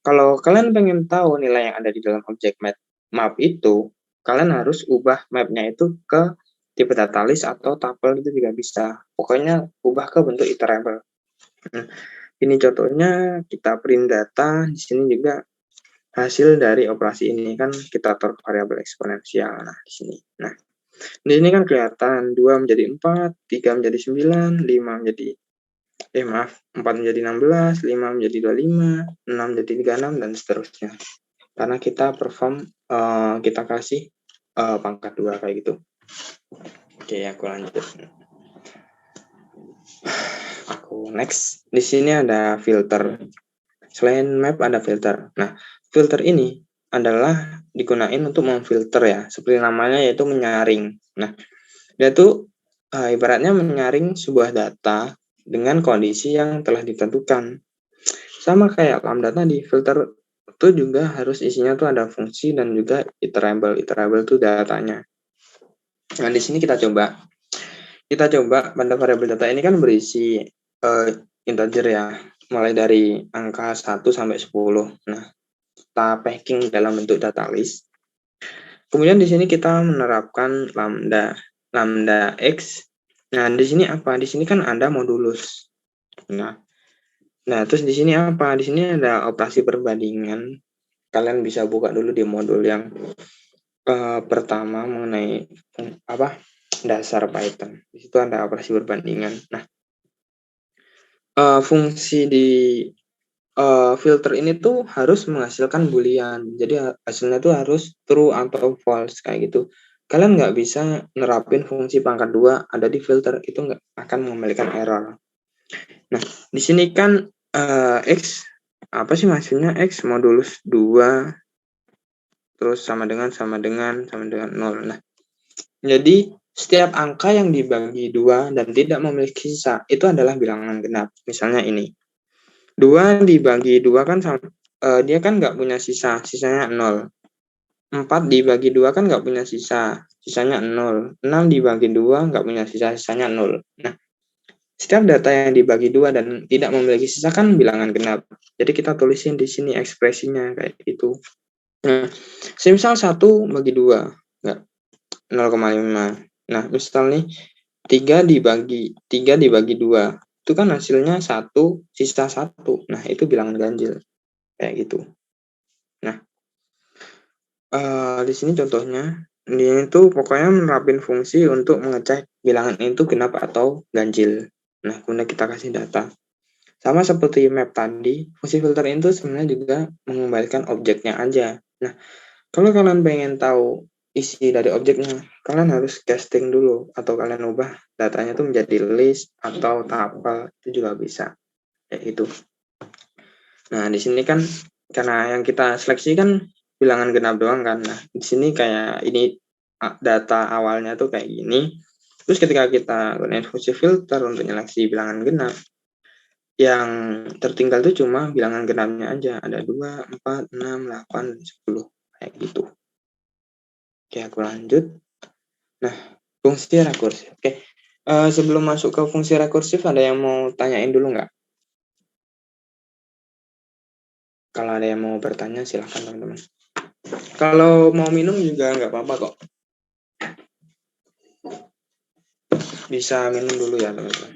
kalau kalian pengen tahu nilai yang ada di dalam objek map itu, kalian harus ubah mapnya itu ke tipe data list atau tuple, itu juga bisa. Pokoknya ubah ke bentuk iterable. Nah, ini contohnya kita print data. Di sini juga hasil dari operasi ini kan kita taruh variabel eksponensial. Nah, di sini. Nah, di sini kan kelihatan 2 menjadi 4, 3 menjadi 9, 5 menjadi 4 menjadi 16, 5 menjadi 25, 6 menjadi 36, dan seterusnya. Karena kita perform, kita kasih pangkat 2 kayak gitu. Oke, aku lanjut. Aku next. Di sini ada filter. Selain map ada filter. Nah, filter ini adalah digunain untuk memfilter ya, seperti namanya yaitu menyaring. Nah, dia tuh ibaratnya menyaring sebuah data dengan kondisi yang telah ditentukan. Sama kayak lambda tadi, filter itu juga harus isinya tuh ada fungsi dan juga iterable. Iterable tuh datanya. Nah, di sini kita coba pada variabel data ini kan berisi integer ya, mulai dari angka 1 sampai 10. Nah, kita packing dalam bentuk data list. Kemudian di sini kita menerapkan lambda x. Nah, di sini apa? Di sini kan ada modulus. Nah, terus di sini apa? Di sini ada operasi perbandingan. Kalian bisa buka dulu di modul yang pertama mengenai dasar Python. Di situ ada operasi perbandingan. Nah, fungsi di filter ini tuh harus menghasilkan boolean. Jadi hasilnya tuh harus true atau false kayak gitu. Kalian nggak bisa nerapin fungsi pangkat 2 ada di filter, itu nggak akan mengembalikan error. Nah, di sini kan X, apa sih maksudnya X modulus 2, terus sama dengan 0. Nah, jadi setiap angka yang dibagi 2 dan tidak memiliki sisa, itu adalah bilangan genap. Misalnya ini. 2 dibagi 2 kan dia kan nggak punya sisa, sisanya 0. 4 dibagi 2 kan nggak punya sisa, sisanya 0. 6 dibagi 2 nggak punya sisa, sisanya 0. Nah, setiap data yang dibagi 2 dan tidak memiliki sisa kan bilangan genap. Jadi kita tulisin di sini ekspresinya kayak gitu. Nah, semisal 1 bagi 2, nggak 0,5. Nah, misal nih 3 dibagi 2, itu kan hasilnya 1, sisa 1. Nah, itu bilangan ganjil. Kayak gitu. Nah, di sini contohnya, ini tuh pokoknya menerapin fungsi untuk mengecek bilangan itu genap atau ganjil. Nah, kemudian kita kasih data. Sama seperti map tadi, fungsi filter itu sebenarnya juga mengembalikan objeknya aja. Nah, kalau kalian pengen tahu isi dari objeknya, kalian harus casting dulu, atau kalian ubah datanya tuh menjadi list atau tuple, itu juga bisa. Kayak gitu. Nah, di sini kan karena yang kita seleksi kan bilangan genap doang kan. Nah, di sini kayak ini data awalnya tuh kayak gini. Terus ketika kita gunain fungsi filter untuk nyeleksi bilangan genap, yang tertinggal tuh cuma bilangan genapnya aja. Ada 2, 4, 6, 8, 10. Kayak gitu. Oke, aku lanjut. Nah, fungsi rekursif. Oke, sebelum masuk ke fungsi rekursif, ada yang mau tanyain dulu nggak? Kalau ada yang mau bertanya, silahkan teman-teman. Kalau mau minum juga nggak apa-apa kok. Bisa minum dulu ya teman-teman.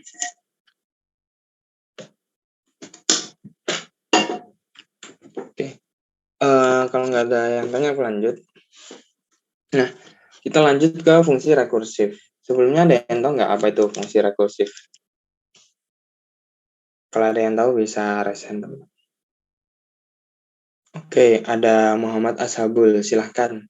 Oke, kalau nggak ada yang tanya aku lanjut. Nah, kita lanjut ke fungsi rekursif. Sebelumnya ada yang tahu nggak apa itu fungsi rekursif? Kalau ada yang tahu bisa resen teman. Oke, ada Muhammad Ashabul, silahkan.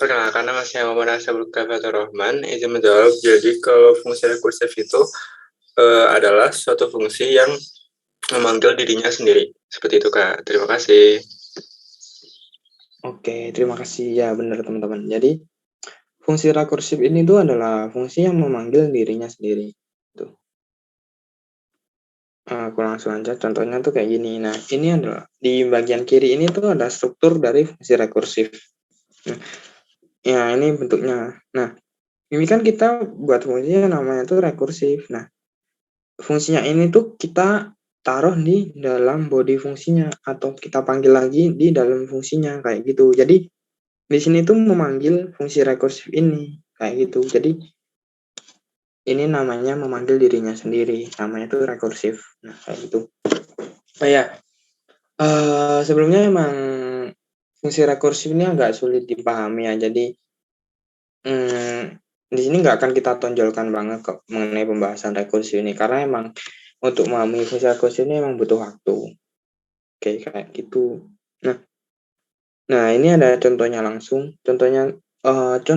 Perkenalkan, nama saya Muhammad Ashabul Rahman, izin menjawab. Jadi kalau fungsi rekursif itu adalah suatu fungsi yang memanggil dirinya sendiri. Seperti itu, Kak. Terima kasih. Oke, terima kasih. Ya, benar teman-teman. Jadi, fungsi rekursif ini tuh adalah fungsi yang memanggil dirinya sendiri. Tuh. Aku langsung aja, contohnya tuh kayak gini. Nah, ini adalah, di bagian kiri ini tuh ada struktur dari fungsi rekursif. Nah, ya, ini bentuknya. Nah, ini kan kita buat fungsinya namanya tuh rekursif. Nah, fungsinya ini tuh kita taruh di dalam body fungsinya, atau kita panggil lagi di dalam fungsinya, kayak gitu. Jadi, di sini tuh memanggil fungsi rekursif ini, kayak gitu. Jadi, ini namanya memanggil dirinya sendiri, namanya tuh rekursif. Nah, kayak gitu. Oh ya, sebelumnya emang fungsi rekursif ini agak sulit dipahami ya. Jadi, di sini nggak akan kita tonjolkan banget kok mengenai pembahasan rekursif ini, karena emang untuk memahami fungsi rekursif ini emang butuh waktu. Oke, kayak gitu. Nah, ini ada contohnya langsung. Contoh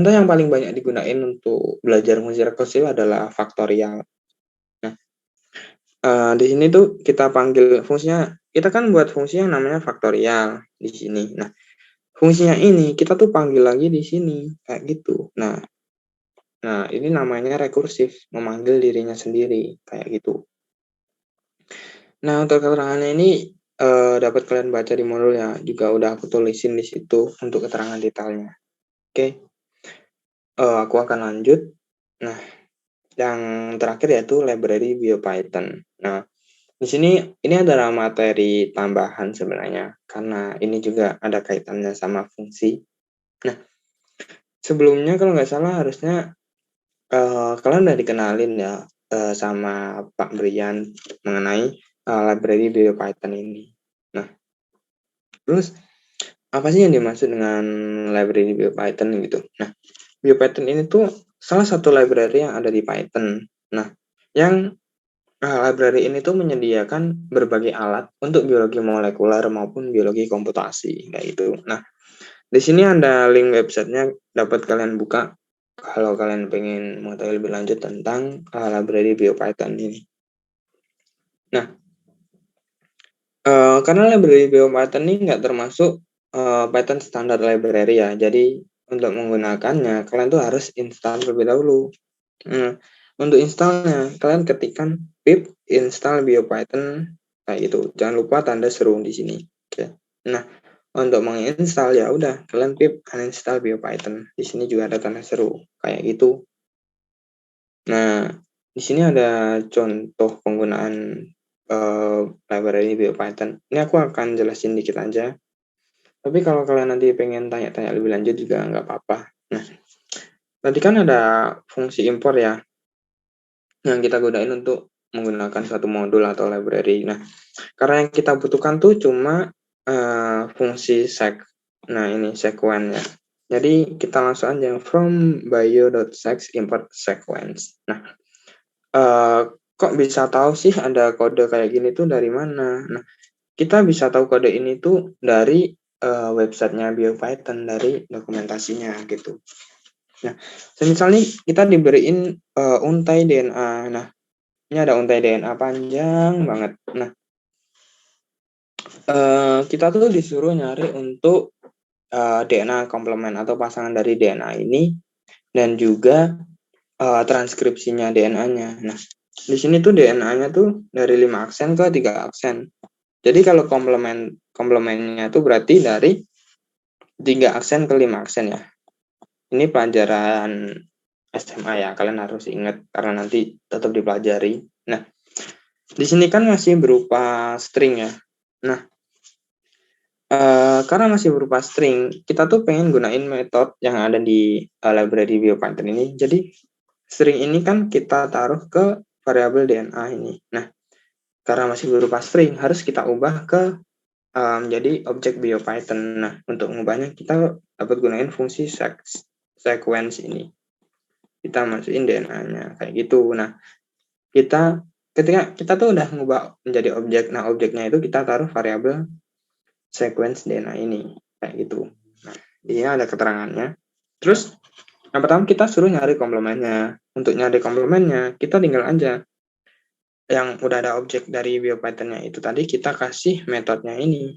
yang paling banyak digunain untuk belajar fungsi rekursif adalah faktorial. Nah, di sini tuh kita panggil fungsinya, kita kan buat fungsi yang namanya faktorial di sini. Nah, fungsinya ini kita tuh panggil lagi di sini, kayak gitu. Nah, ini namanya rekursif, memanggil dirinya sendiri, kayak gitu. Nah, untuk keterangannya ini dapat kalian baca di modul ya, juga udah aku tulisin di situ untuk keterangan detailnya. Oke, aku akan lanjut. Nah, yang terakhir yaitu library BioPython. Nah, di sini ini adalah materi tambahan sebenarnya, karena ini juga ada kaitannya sama fungsi. Nah, sebelumnya kalau nggak salah harusnya kalian udah dikenalin ya sama Pak Brian mengenai library BioPython ini. Nah, terus apa sih yang dimaksud dengan library BioPython gitu? Nah, BioPython ini tuh salah satu library yang ada di Python. Nah, yang library ini tuh menyediakan berbagai alat untuk biologi molekuler maupun biologi komputasi kayak gitu. Nah, di sini ada link websitenya, dapat kalian buka kalau kalian pengen mengetahui lebih lanjut tentang library BioPython ini. Nah, karena library BioPython ini nggak termasuk Python standard library ya, jadi untuk menggunakannya kalian tuh harus install terlebih dahulu. Untuk installnya kalian ketikkan pip install BioPython kayak gitu. Jangan lupa tanda seru di sini. Oke. Nah, untuk menginstal ya udah kalian pip uninstall BioPython. Di sini juga ada tanda seru kayak gitu. Nah, di sini ada contoh penggunaan library BioPython. Ini aku akan jelasin dikit aja. Tapi kalau kalian nanti pengen tanya-tanya lebih lanjut juga nggak apa-apa. Nah, tadi kan ada fungsi import ya, yang kita gunain untuk menggunakan suatu modul atau library. Nah, karena yang kita butuhkan tuh cuma fungsi sec. Nah, ini sequence ya. Jadi kita langsung aja from bio.seq import sequence. Nah, kok bisa tahu sih ada kode kayak gini tuh dari mana? Nah, kita bisa tahu kode ini tuh dari websitenya BioPython, dari dokumentasinya gitu. Nah, misalnya kita diberiin untai DNA. Nah, ini ada untai DNA panjang banget. Nah, kita tuh disuruh nyari untuk DNA komplement atau pasangan dari DNA ini dan juga transkripsinya DNA-nya. Nah, di sini tuh DNA-nya tuh dari 5 aksen ke 3 aksen. Jadi kalau komplemennya tuh berarti dari 3 aksen ke 5 aksen ya. Ini pelajaran SMA ya, kalian harus ingat karena nanti tetap dipelajari. Nah, di sini kan masih berupa string ya. Nah, karena masih berupa string, kita tuh pengen gunain metode yang ada di library BioPython ini. Jadi string ini kan kita taruh ke variabel DNA ini. Nah, karena masih berupa string, harus kita ubah ke menjadi objek BioPython. Nah, untuk mengubahnya kita dapat gunain fungsi sequence ini. Kita masukin DNA-nya kayak gitu. Nah, ketika kita tuh udah ngubah menjadi objek, nah objeknya itu kita taruh variabel sequence DNA ini kayak gitu. Nah, dia ada keterangannya. Terus yang pertama kita suruh nyari komplemennya. Untuk nyari komplemennya kita tinggal aja yang udah ada objek dari BioPython-nya itu tadi kita kasih metodenya ini.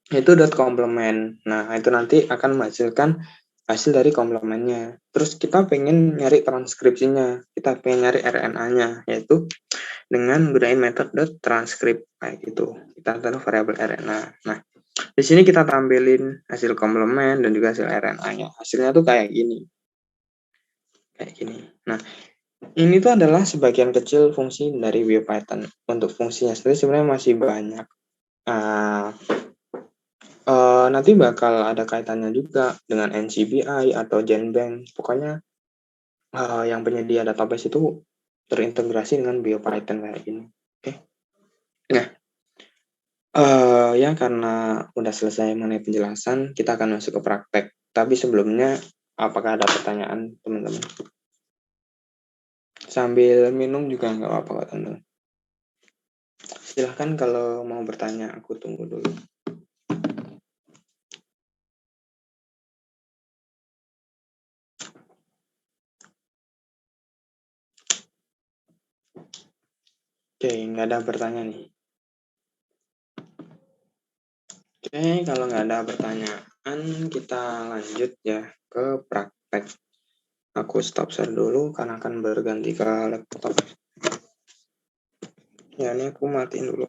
Itu .complement. Nah, itu nanti akan menghasilkan hasil dari komplemennya. Terus kita pengen nyari transkripsinya. Kita pengen nyari RNA-nya, yaitu dengan gunain metode .transcript kayak gitu. Kita taruh variabel RNA. Nah, di sini kita tampilin hasil komplement dan juga hasil RNA-nya. Hasilnya tuh kayak gini. Kayak gini. Nah, ini tuh adalah sebagian kecil fungsi dari BioPython. Untuk fungsinya sendiri sebenarnya masih banyak. Nanti bakal ada kaitannya juga dengan NCBI atau GenBank. Pokoknya yang penyedia database itu terintegrasi dengan BioPython kayak gini. Oke. Nah, ya karena udah selesai mengenai penjelasan, kita akan masuk ke praktek. Tapi sebelumnya, apakah ada pertanyaan teman-teman? Sambil minum juga nggak apa-apa kok teman-teman. Silahkan kalau mau bertanya, aku tunggu dulu. Oke, nggak ada pertanyaan nih. Oke, kalau nggak ada pertanyaan, kita lanjut ya ke praktek. Aku stop share dulu karena akan berganti ke laptop. Ya, ini aku matiin dulu.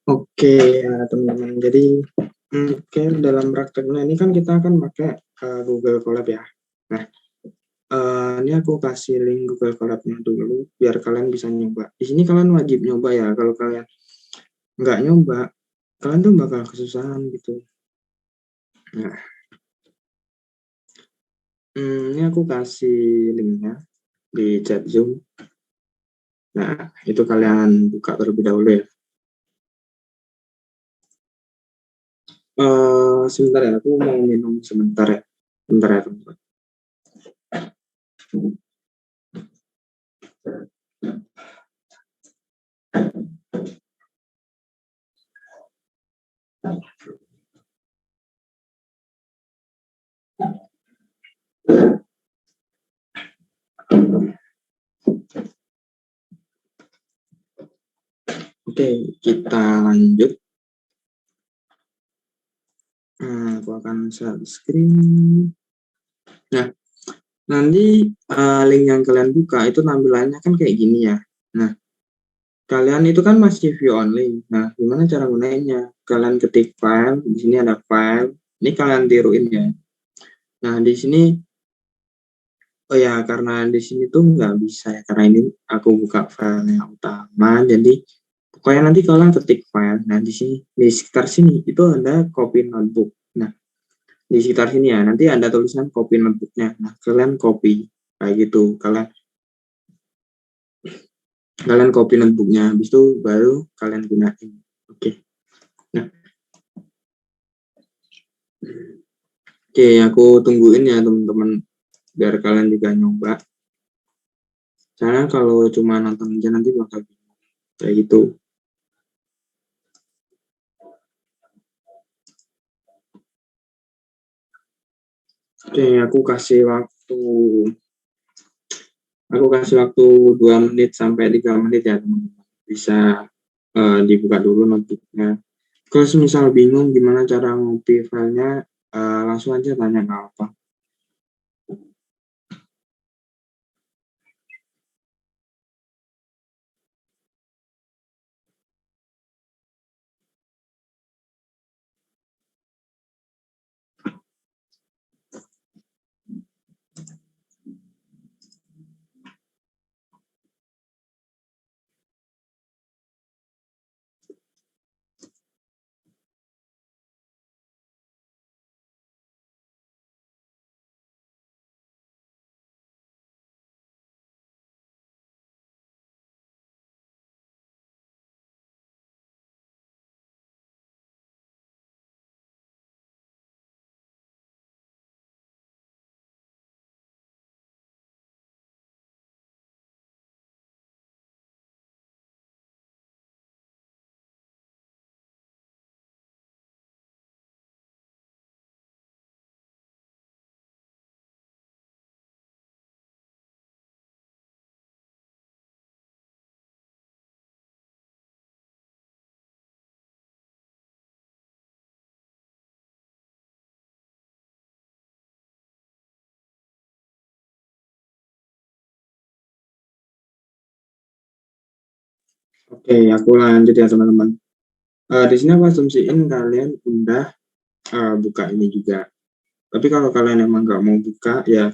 Oke, ya teman-teman. Jadi, dalam prakteknya ini kan kita akan pakai Google Colab ya. Nah, Ini aku kasih link Google Colab-nya dulu biar kalian bisa nyoba. Di sini kalian wajib nyoba ya. Kalau kalian nggak nyoba, kalian tuh bakal kesusahan gitu. Nah, ini aku kasih linknya di chat Zoom. Nah, itu kalian buka terlebih dahulu ya. Sebentar ya, aku mau minum sebentar ya. Sebentar ya, teman-teman. Oke, kita lanjut. Aku akan share screen. Nah, nanti link yang kalian buka itu tampilannya kan kayak gini ya. Nah, kalian itu kan masih view only. Nah, gimana cara gunainnya? Kalian ketik file, di sini ada file. Ini kalian tiruin ya. Nah, di sini, oh ya, karena di sini tuh nggak bisa ya, karena ini aku buka file yang utama. Jadi, pokoknya nanti kalian ketik file. Nah, di sini, di sekitar sini itu ada copy notebook. Nah, di sekitar sini ya, nanti ada tulisan copy notebooknya. Nah, kalian copy kayak gitu. Kalian copy notebooknya, habis itu baru kalian gunain. Oke. Nah, oke, aku tungguin ya teman-teman biar kalian juga nyoba. Karena kalau cuma nonton aja nanti bakal bingung. Kayak gitu. Oke, aku kasih waktu 2 menit sampai 3 menit ya teman-teman. Bisa dibuka dulu notebooknya. Kalau misal bingung gimana cara ngopi filenya, langsung aja tanya ke apa. Oke, aku lanjut ya teman-teman. Di sini aku asumsiin kalian udah buka ini juga. Tapi kalau kalian emang nggak mau buka, ya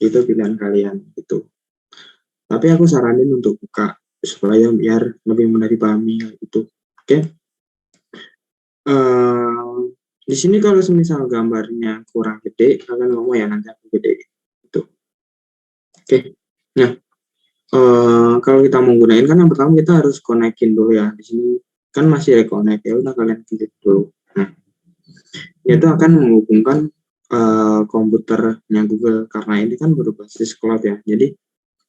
itu pilihan kalian gitu. Tapi aku saranin untuk buka supaya biar lebih mudah dipahami gitu. Oke. Di sini kalau semisal gambarnya kurang gede, kalian ngomong ya nanti aku gede gitu. Oke. Nah, kalau kita mau gunain kan yang pertama kita harus konekin dulu ya. Di sini kan masih reconnect ya, udah kalian klik dulu. Nah, itu akan menghubungkan komputernya Google karena ini kan berbasis cloud ya. Jadi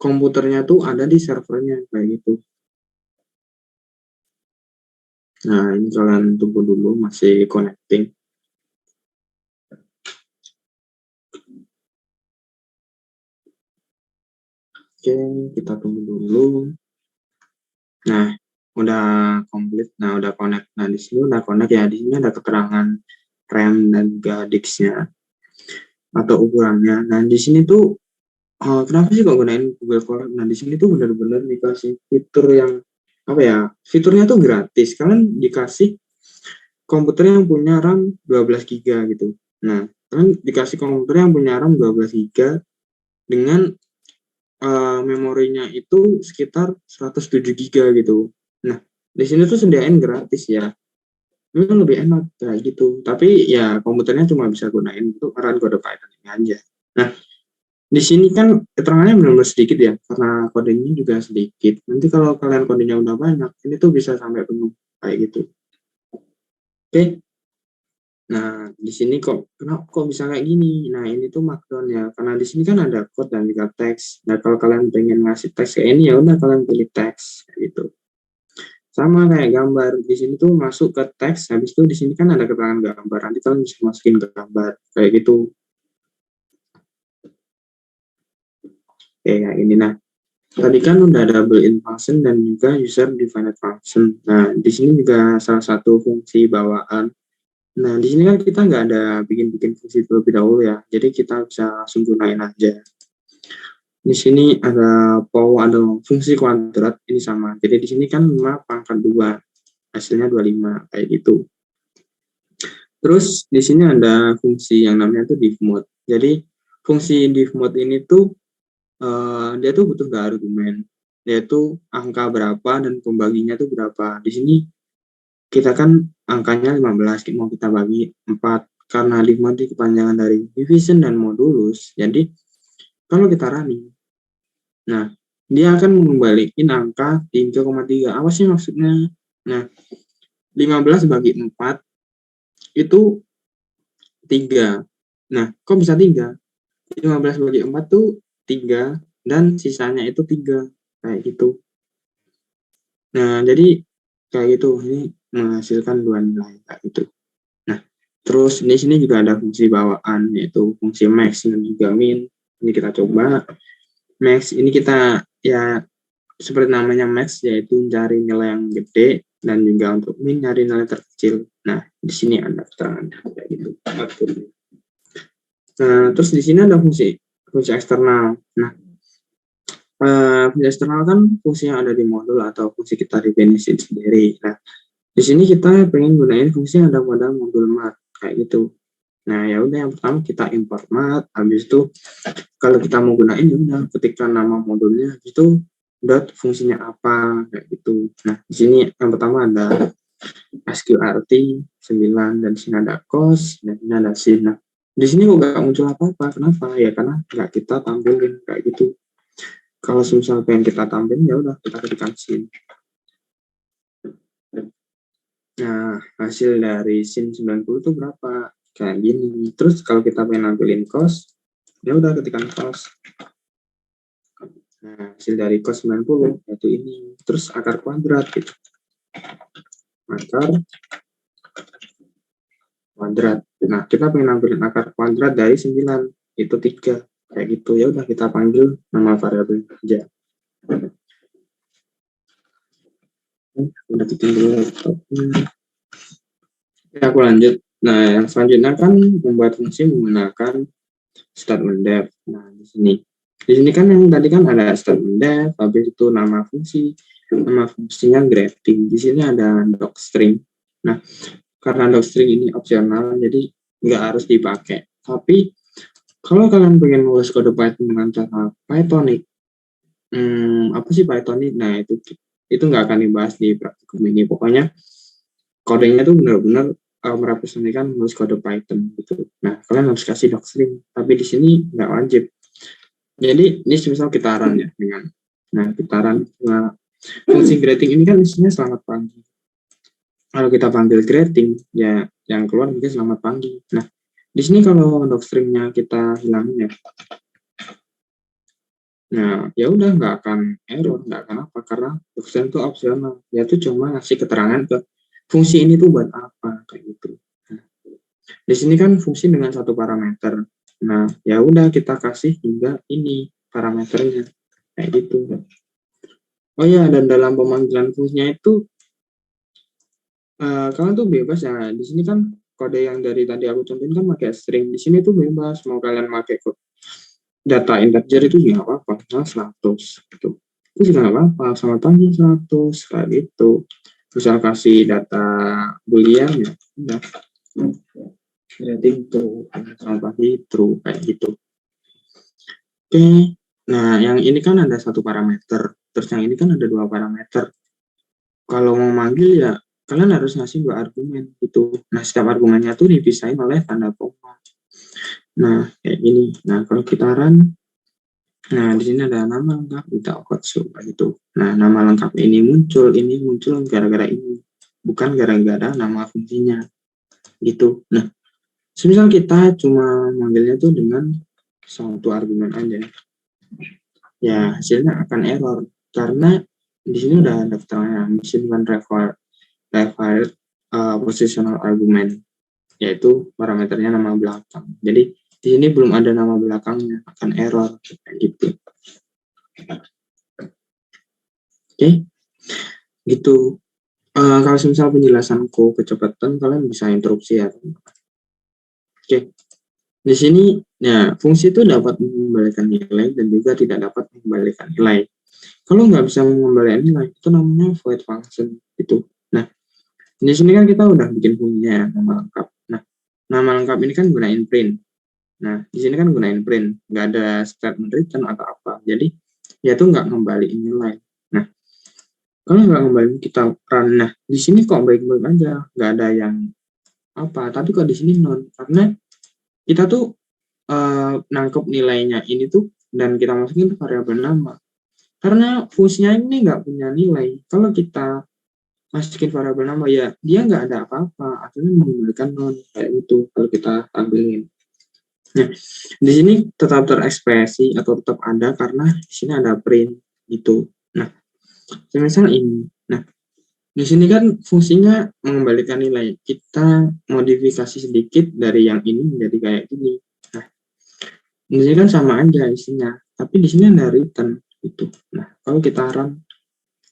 komputernya tuh ada di servernya kayak gitu. Nah, ini kalian tunggu dulu masih connecting. Oke, kita tunggu dulu. Nah, udah komplit. Nah, udah connect. Nah, di sini udah connect ya. Di sini ada keterangan RAM dan juga disknya atau ukurannya. Nah, di sini tuh kenapa sih kok gunain Google Colab? Nah, di sini tuh benar-benar dikasih fitur yang apa ya? Fiturnya tuh gratis. Kalian dikasih komputer yang punya RAM 12 GB gitu. Nah, kalian dikasih komputer yang punya RAM 12 GB dengan memorinya itu sekitar 107 giga gitu. Nah, di sini tuh sediain gratis ya. Memang lebih enak kayak gitu. Tapi ya komputernya cuma bisa gunain untuk run kode Python ini aja. Nah, di sini kan keterangannya benar-benar sedikit ya, karena kodenya juga sedikit. Nanti kalau kalian kodenya udah banyak, ini tuh bisa sampai penuh kayak gitu. Oke. Nah, di sini kok bisa kayak gini? Nah, ini tuh Markdown ya. Karena di sini kan ada code dan juga teks. Nah, kalau kalian pengen ngasih teks kayak ini ya udah kalian pilih teks kayak gitu. Sama kayak gambar. Di sini tuh masuk ke teks, habis itu di sini kan ada keterangan gambar. Nanti kalian bisa masukin ke gambar kayak gitu. Kayak ini. Nah, tadi kan udah ada built-in function dan juga user defined function. Nah, di sini juga salah satu fungsi bawaan. Nah, di sini kan kita nggak ada bikin fungsi terlebih dahulu ya. Jadi kita bisa langsung gunain aja. Di sini ada ada fungsi kuadrat ini sama. Jadi di sini kan 5 pangkat 2. Hasilnya 25 kayak gitu. Terus di sini ada fungsi yang namanya tuh div mode. Jadi fungsi div mode ini tuh dia tuh butuh argumen, yaitu angka berapa dan pembaginya tuh berapa. Di sini kita kan angkanya 15, mau kita bagi 4, karena div mode kepanjangan dari division dan modulus. Jadi kalau kita running, nah dia akan mengembalikan angka 3,3. Apa sih maksudnya? Nah, 15 bagi 4 itu 3. Nah, kok bisa 3? 15 bagi 4 tuh 3 dan sisanya itu 3 kayak gitu. Nah, jadi kayak gitu, ini menghasilkan 2 nilai kayak gitu. Nah, terus di sini juga ada fungsi bawaan, yaitu fungsi max dan juga min. Ini kita coba. Max ini kita ya seperti namanya max, yaitu cari nilai yang gede, dan juga untuk min cari nilai terkecil. Nah, di sini ada keterangannya kayak gitu. Nah, terus di sini ada fungsi eksternal. Nah, fungsi eksternal kan fungsi yang ada di modul atau fungsi kita definisin sendiri. Nah, di sini kita pengen gunain fungsi yang ada pada modul math kayak gitu. Nah, ya udah yang pertama kita import math, habis itu kalau kita mau gunain ya udah ketikkan nama modulnya, habis itu dot fungsinya apa kayak gitu. Nah, di sini yang pertama ada sqrt 9 dan di sini ada cos dan ini ada sin. Nah, di sini kok nggak muncul apa-apa. Kenapa? Ya karena nggak kita tampilin kayak gitu. Kalau misal pengen kita tampilin ya udah kita ketikkan sin. Nah, hasil dari sin 90 itu berapa? Kayak gini. Terus kalau kita pengen nampilin cos, ya udah ketikkan cos. Nah, hasil dari cos 90 yaitu ini. Terus akar kuadrat gitu. Akar kuadrat. Nah, kita pengen nampilin akar kuadrat dari 9, itu 3. Kayak gitu. Ya udah kita panggil nama variabel aja. Udah bikin dulu. Ya, aku lanjut. Nah, yang selanjutnya kan membuat fungsi menggunakan statement def. Nah, di sini kan yang tadi kan ada statement def, habis itu nama fungsinya graphing. Di sini ada docstring. Nah, karena docstring ini opsional, jadi nggak harus dipakai. Tapi kalau kalian pengen nulis kode Python dengan cara Pythonic, apa sih Pythonic? Nah, itu nggak akan dibahas di praktikum ini. Pokoknya kodenya tuh benar-benar merepresentasikan nulis kode Python gitu. Nah, kalian harus kasih docstring, tapi di sini nggak wajib. Jadi ini misal kita run ya dengan, kita run fungsi greeting ini kan isinya selamat pagi. Kalau kita panggil greeting, ya yang keluar mungkin selamat pagi. Nah, di sini kalau docstringnya kita hilangin ya, nah ya udah nggak akan error, nggak akan apa, karena docstring itu opsional. Ya itu cuma ngasih keterangan ke fungsi ini tuh buat apa kayak gitu. Nah, di sini kan fungsi dengan satu parameter. Nah, ya udah kita kasih hingga ini parameternya kayak gitu. Oh ya, dan dalam pemanggilan fungsinya itu kalian tuh bebas ya. Di sini kan kode yang dari tadi aku contohin kan pakai string. Di sini tuh bebas mau kalian pakai data integer itu juga nggak apa-apa, 100 gitu. Itu juga nggak apa-apa, sama tanggal 100 kayak gitu. Misal kasih data boolean ya udah rating true, selamat pagi true kayak gitu. Oke, nah yang ini kan ada satu parameter, terus yang ini kan ada dua parameter. Kalau mau manggil ya kalian harus ngasih dua argumen gitu. Nah setiap argumennya tuh dipisahin oleh tanda koma. Nah kayak gini. Nah kalau kita run, nah di sini ada nama lengkap without code so gitu. Nah nama lengkap ini muncul gara-gara ini, bukan gara-gara nama fungsinya gitu. Nah semisal kita cuma manggilnya tuh dengan satu argumen aja, ya hasilnya akan error karena di sini udah ada keterangan machine when required positional argument, yaitu parameternya nama belakang. Jadi di sini belum ada nama belakangnya, akan error kayak gitu. Oke, gitu. Kalau misal penjelasanku kecepatan, kalian bisa interupsi ya. Oke, di sini ya fungsi itu dapat mengembalikan nilai dan juga tidak dapat mengembalikan nilai. Kalau nggak bisa mengembalikan nilai, itu namanya void function gitu. Nah, di sini kan kita udah bikin fungsinya ya, nama lengkap. Nah, nama lengkap ini kan gunain print. Nah, di sini kan gunain print, nggak ada statement return atau apa. Jadi, ya itu nggak ngembaliin nilai. Nah, kalau nggak ngembaliin kita run. Nah, di sini kok baik-baik aja, nggak ada yang apa. Tapi kok di sini non, karena kita tuh nangkep nilainya ini tuh dan kita masukin ke variabel nama. Karena fungsinya ini nggak punya nilai. Kalau kita masukin variabel nama ya dia nggak ada apa-apa, akhirnya menggunakan non kayak gitu kalau kita tampilin. Nah, di sini tetap terekspresi atau tetap ada karena di sini ada print gitu. Nah, misalnya ini. Nah, di sini kan fungsinya mengembalikan nilai. Kita modifikasi sedikit dari yang ini menjadi kayak gini. Nah, di sini kan sama aja isinya, tapi di sini ada return gitu. Nah, kalau kita run,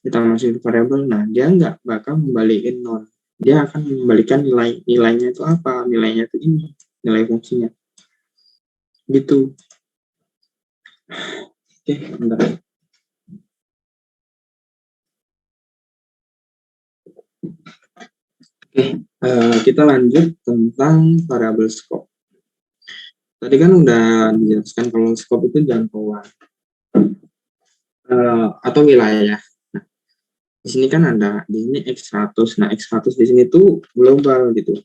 kita masukin variabel, nah dia nggak bakal membalikin non. Dia akan membalikan nilainya itu apa? Nilainya itu ini, nilai fungsinya. Gitu. Oke, bentar. Oke, kita lanjut tentang variabel scope. Tadi kan udah dijelaskan kalau scope itu jangkauan atau wilayah. Nah, di sini kan ada di sini X100. Nah, X100 di sini tuh global gitu.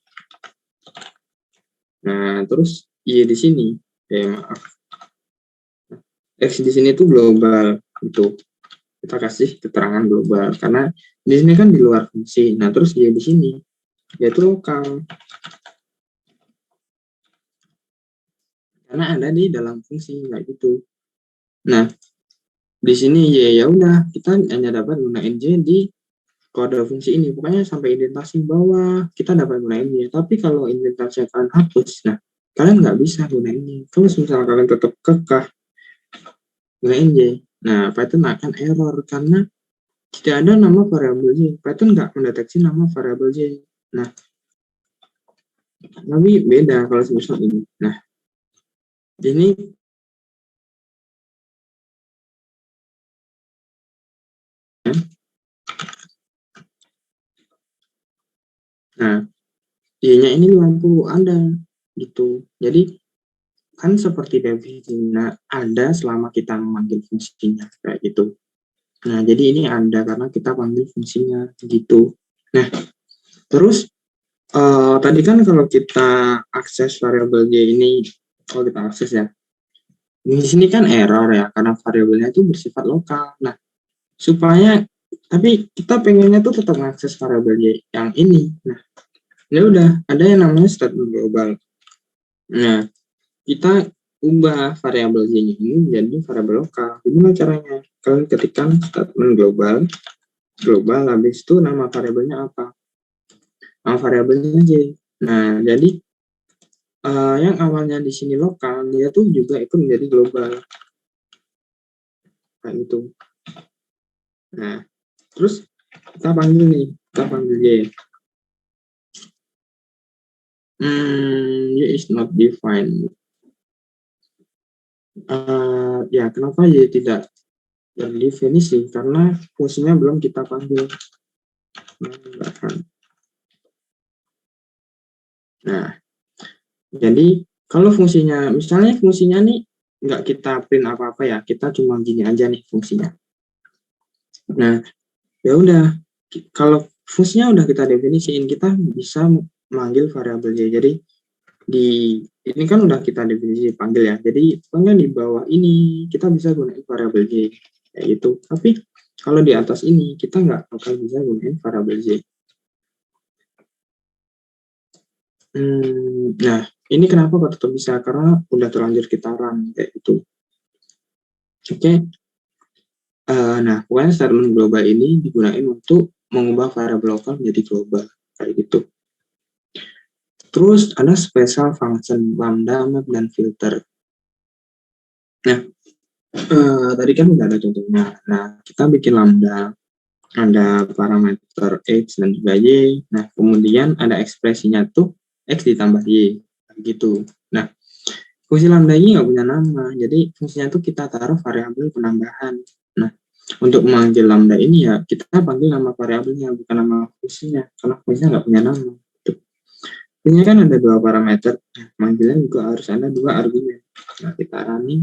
Nah, terus Y di sini, maaf. X di sini tuh global gitu. Kita kasih keterangan global karena di sini kan di luar fungsi. Nah, terus Y di sini yaitu lokal. Karena ada di dalam fungsi kayak gitu. Nah, di sini ya udah kita hanya dapat gunain J di kode fungsi ini. Pokoknya sampai indentasi bawah kita dapat gunain Y. Tapi kalau indentasi kalian hapus, nah kalian nggak bisa gunain Y. Kalau misalnya kalian tetap kekeh gunain Y, nah Python akan error karena tidak ada nama variabel Y. Python nggak mendeteksi nama variabel Y. Nah, tapi beda kalau misal ini. Nah, ini nah, Y-nya ini 50 ada gitu. Jadi kan seperti definisinya ada selama kita memanggil fungsinya kayak gitu. Nah, jadi ini ada karena kita panggil fungsinya gitu. Nah, terus tadi kan kalau kita akses variabel Y ini, kalau kita akses ya, di sini kan error ya karena variabelnya itu bersifat lokal. Nah, supaya tapi kita pengennya tuh tetap mengakses variabel Y yang ini. Nah, ya udah ada yang namanya statement global. Nah, kita ubah variabel Y ini menjadi variabel lokal. Gimana caranya? Kalian ketikkan statement global, habis itu nama variabelnya apa? Nama variabelnya Y. Nah, jadi yang awalnya di sini lokal, dia tuh juga ikut menjadi global. Kayak gitu. Nah, terus kita panggil Y. Y is not defined. Ya, kenapa Y tidak terdefinisi? Karena fungsinya belum kita panggil. Nah, jadi kalau fungsinya, misalnya fungsinya nih nggak kita print apa-apa ya, kita cuma gini aja nih fungsinya. Nah, ya udah, kalau fungsinya udah kita definisiin, kita bisa manggil variabel Y. Jadi ini kan udah kita definisi panggil ya. Jadi pokoknya di bawah ini kita bisa gunain variabel Y kayak gitu. Tapi kalau di atas ini kita nggak bakal bisa gunain variabel Y. Nah, ini kenapa kok tetap bisa? Karena udah terlanjur kita run kayak gitu. Oke. Nah, pokoknya statement global ini digunakan untuk mengubah variabel lokal menjadi global kayak gitu. Terus ada special function lambda, map, dan filter. Nah, tadi kan udah ada contohnya. Nah, kita bikin lambda, ada parameter X dan juga Y. Nah, kemudian ada ekspresinya tuh X ditambah Y, gitu. Nah, fungsi lambda ini nggak punya nama, jadi fungsinya tuh kita taruh variabel penambahan. Nah, untuk memanggil lambda ini ya kita panggil nama variabelnya, bukan nama fungsinya, karena fungsinya nggak punya nama. Fungsinya kan ada 2 parameter, manggilnya juga harus ada 2 argumen. Nah, kita running,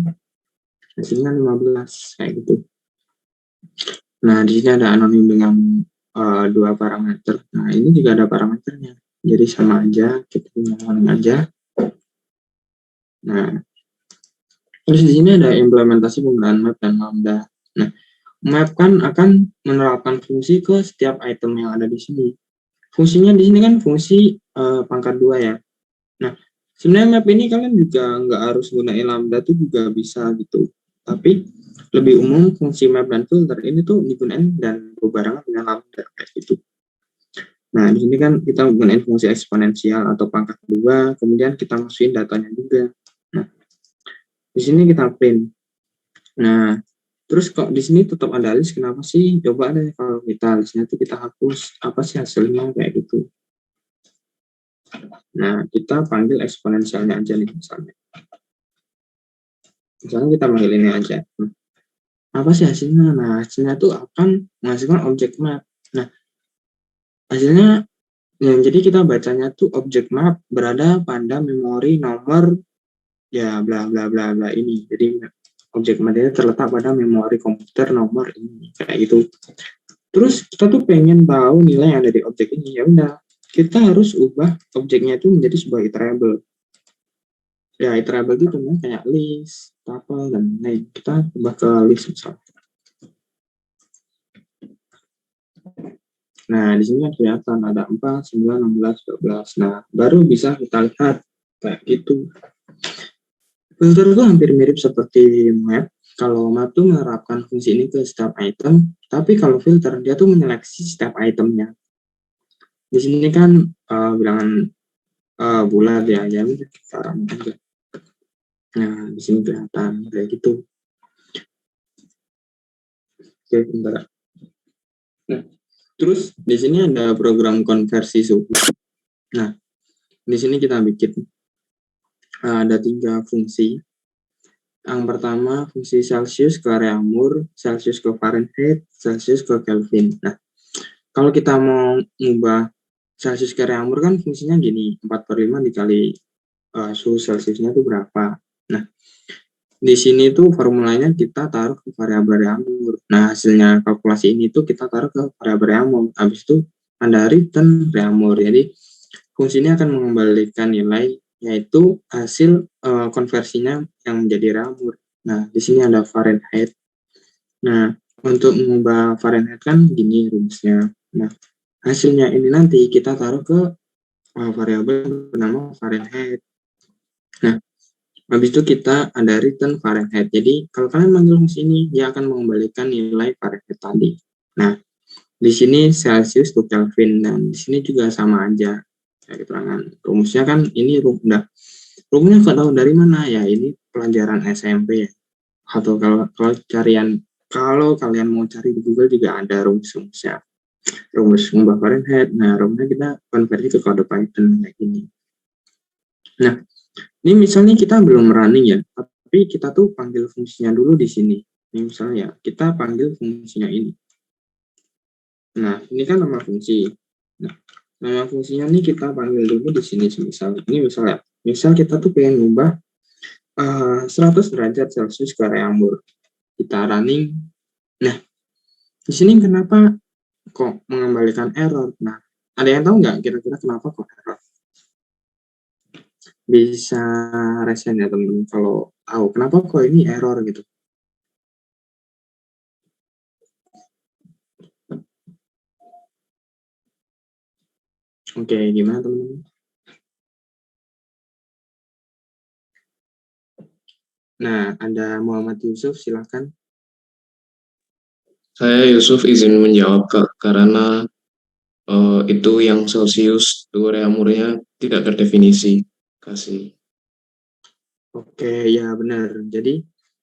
hasilnya 15 kayak gitu. Nah, di sini ada anonim dengan 2 parameter. Nah, ini juga ada parameternya. Jadi sama aja, kita nyalain aja. Nah, terus di sini ada implementasi penggunaan map dan lambda. Nah, map kan akan menerapkan fungsi ke setiap item yang ada di sini. Fungsinya di sini kan fungsi pangkat 2 ya. Nah, sebenarnya map ini kalian juga nggak harus gunain lambda tuh juga bisa gitu. Tapi lebih umum fungsi map dan filter ini tuh digunain dan berbarengan dengan lambda kayak gitu. Nah, di sini kan kita gunain fungsi eksponensial atau pangkat 2, kemudian kita masukin datanya juga. Nah, di sini kita print. Nah, terus kok di sini tetap ada list, kenapa sih? Coba deh kalau kita listnya tuh kita hapus, apa sih hasilnya kayak gitu. Nah, kita panggil eksponensialnya aja nih misalnya. Misalnya kita panggil ini aja. Apa sih hasilnya? Nah, hasilnya tuh akan menghasilkan objek map. Nah, hasilnya jadi kita bacanya tuh objek map berada pada memori nomor ya bla bla bla bla ini. Jadi objek map ini terletak pada memori komputer nomor ini kayak gitu. Terus kita tuh pengen tahu nilai yang ada di objek ini, ya udah kita harus ubah objeknya itu menjadi sebuah iterable. Ya iterable itu namanya kayak list, tuple, dan lain. Kita ubah ke list misalnya. Nah, di sini kan kelihatan ada 4, 9, 16, 12. Nah, baru bisa kita lihat kayak gitu. Filter itu hampir mirip seperti map. Kalau map tuh menerapkan fungsi ini ke setiap item, tapi kalau filter dia tuh menyeleksi setiap itemnya. Di sini kan bilangan bulat ya, jadi sekarang juga. Nah, di sini kelihatan kayak gitu. Oke, bentar. Nah, terus di sini ada program konversi suhu. Nah, di sini kita bikin ada 3 fungsi. Yang pertama fungsi Celsius ke Reaumur, Celsius ke Fahrenheit, Celsius ke Kelvin. Nah, kalau kita mau mengubah Celsius ke Reaumur kan fungsinya gini, 4/5 dikali suhu Celsiusnya itu berapa. Nah, di sini tuh formulanya kita taruh ke variabel Reaumur. Nah, hasilnya kalkulasi ini tuh kita taruh ke variabel Reaumur. Habis itu ada return Reaumur. Jadi, fungsi ini akan mengembalikan nilai yaitu hasil konversinya yang menjadi Reaumur. Nah, di sini ada Fahrenheit. Nah, untuk mengubah Fahrenheit kan gini rumusnya. Nah, hasilnya ini nanti kita taruh ke variabel bernama Fahrenheit. Nah, habis itu kita ada return Fahrenheit. Jadi, kalau kalian manggil fungsi ini, dia akan mengembalikan nilai Fahrenheit tadi. Nah, di sini Celsius to Kelvin, dan di sini juga sama aja. Keterangan rumusnya kan ini rumusnya nggak tahu dari mana ya, ini pelajaran SMP ya, atau kalau kalian mau cari di Google juga ada rumusnya, rumus mengubah Fahrenheit. Nah, rumusnya kita konversi ke kode Python kayak gini. Nah, ini misalnya kita belum running ya, tapi kita tuh panggil fungsinya dulu di sini. Ini misalnya ya, kita panggil fungsinya ini. Nah, ini kan nama fungsi. Nah, nama fungsinya nih kita panggil dulu di sini misal. Ini misalnya, misal kita tuh pengen ngubah 100 derajat Celcius ke area ambur. Kita running. Nah, di sini kenapa kok mengembalikan error? Nah, ada yang tahu nggak kira-kira kenapa kok error? Bisa resen ya teman-teman kalau tahu kenapa kok ini error gitu. Oke, gimana teman-teman? Nah, ada Muhammad Yusuf, silakan. Saya Yusuf izin menjawab Kak, karena itu yang Celsius itu reamurnya tidak terdefinisi. Kasih. Oke, ya benar. Jadi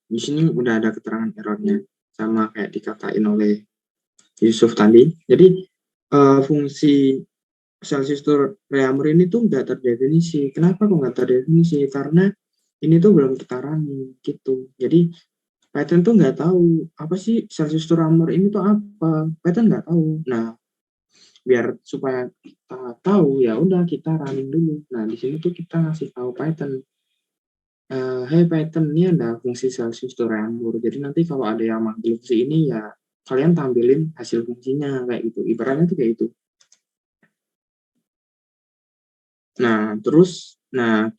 di sini udah ada keterangan errornya, sama kayak dikatain oleh Yusuf tadi. Jadi fungsi Celsius reamur ini tuh nggak terdefinisi. Kenapa kok nggak terdefinisi? Karena ini tuh belum kita running gitu. Jadi Python tuh nggak tahu apa sih Celsius reamur ini tuh apa. Python nggak tahu. Nah, biar supaya kita tahu ya udah kita running dulu. Nah, di sini tuh kita ngasih tahu Python. Hey Python, ini ada fungsi Celsius reamur. Jadi nanti kalau ada yang manggil fungsi ini ya kalian tampilin hasil fungsinya kayak gitu. Ibaratnya tuh kayak gitu. Nah, terus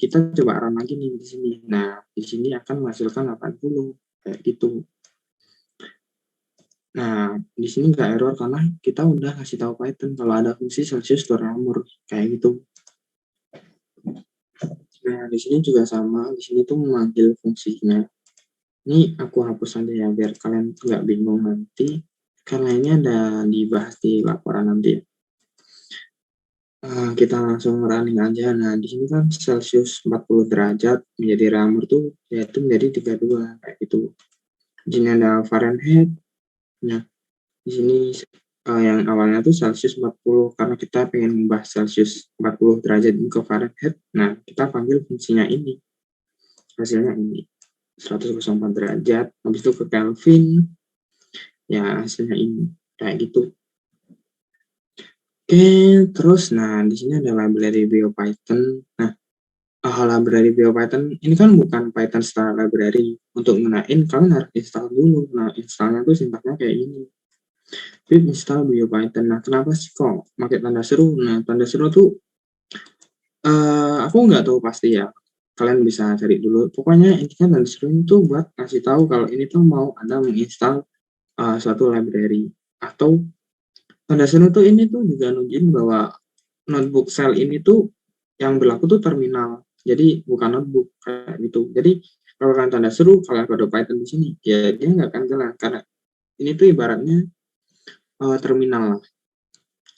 kita coba run lagi nih di sini. Nah, di sini akan menghasilkan 80 kayak gitu. Nah, di sini nggak error karena kita udah ngasih tahu Python kalau ada fungsi Celsius reamur kayak gitu. Nah, di sini juga sama. Di sini tuh memanggil fungsinya. Ini aku hapus aja ya biar kalian nggak bingung nanti. Karena ini ada dibahas di laporan nanti. Kita langsung running aja. Nah, di sini kan Celsius 40 derajat menjadi reamur tuh yaitu menjadi 32 kayak gitu. Di sini ada Fahrenheit. Nah, di sini yang awalnya tuh Celsius 40 karena kita pengen mengubah Celsius 40 derajat ini ke Fahrenheit. Nah, kita panggil fungsinya ini. Hasilnya ini 104 derajat. Habis itu ke Kelvin. Ya, hasilnya ini kayak gitu. Oke, terus di sini ada library BioPython. Nah, library BioPython ini kan bukan Python style library. Untuk gunain kalian harus install dulu. Nah, installnya tuh sintaksnya kayak gini. Pip install BioPython. Nah, kenapa sih kok pakai tanda seru? Nah, tanda seru tuh aku nggak tahu pasti ya. Kalian bisa cari dulu. Pokoknya intinya tanda seru itu buat kasih tahu kalau ini tuh mau Anda menginstal suatu library atau tanda seru tuh ini tuh juga nunjukin bahwa notebook shell ini tuh yang berlaku tuh terminal. Jadi bukan notebook kayak gitu. Jadi kalau kalian tanda seru, kalian kode Python di sini, ya dia nggak akan jalan karena ini tuh ibaratnya terminal lah.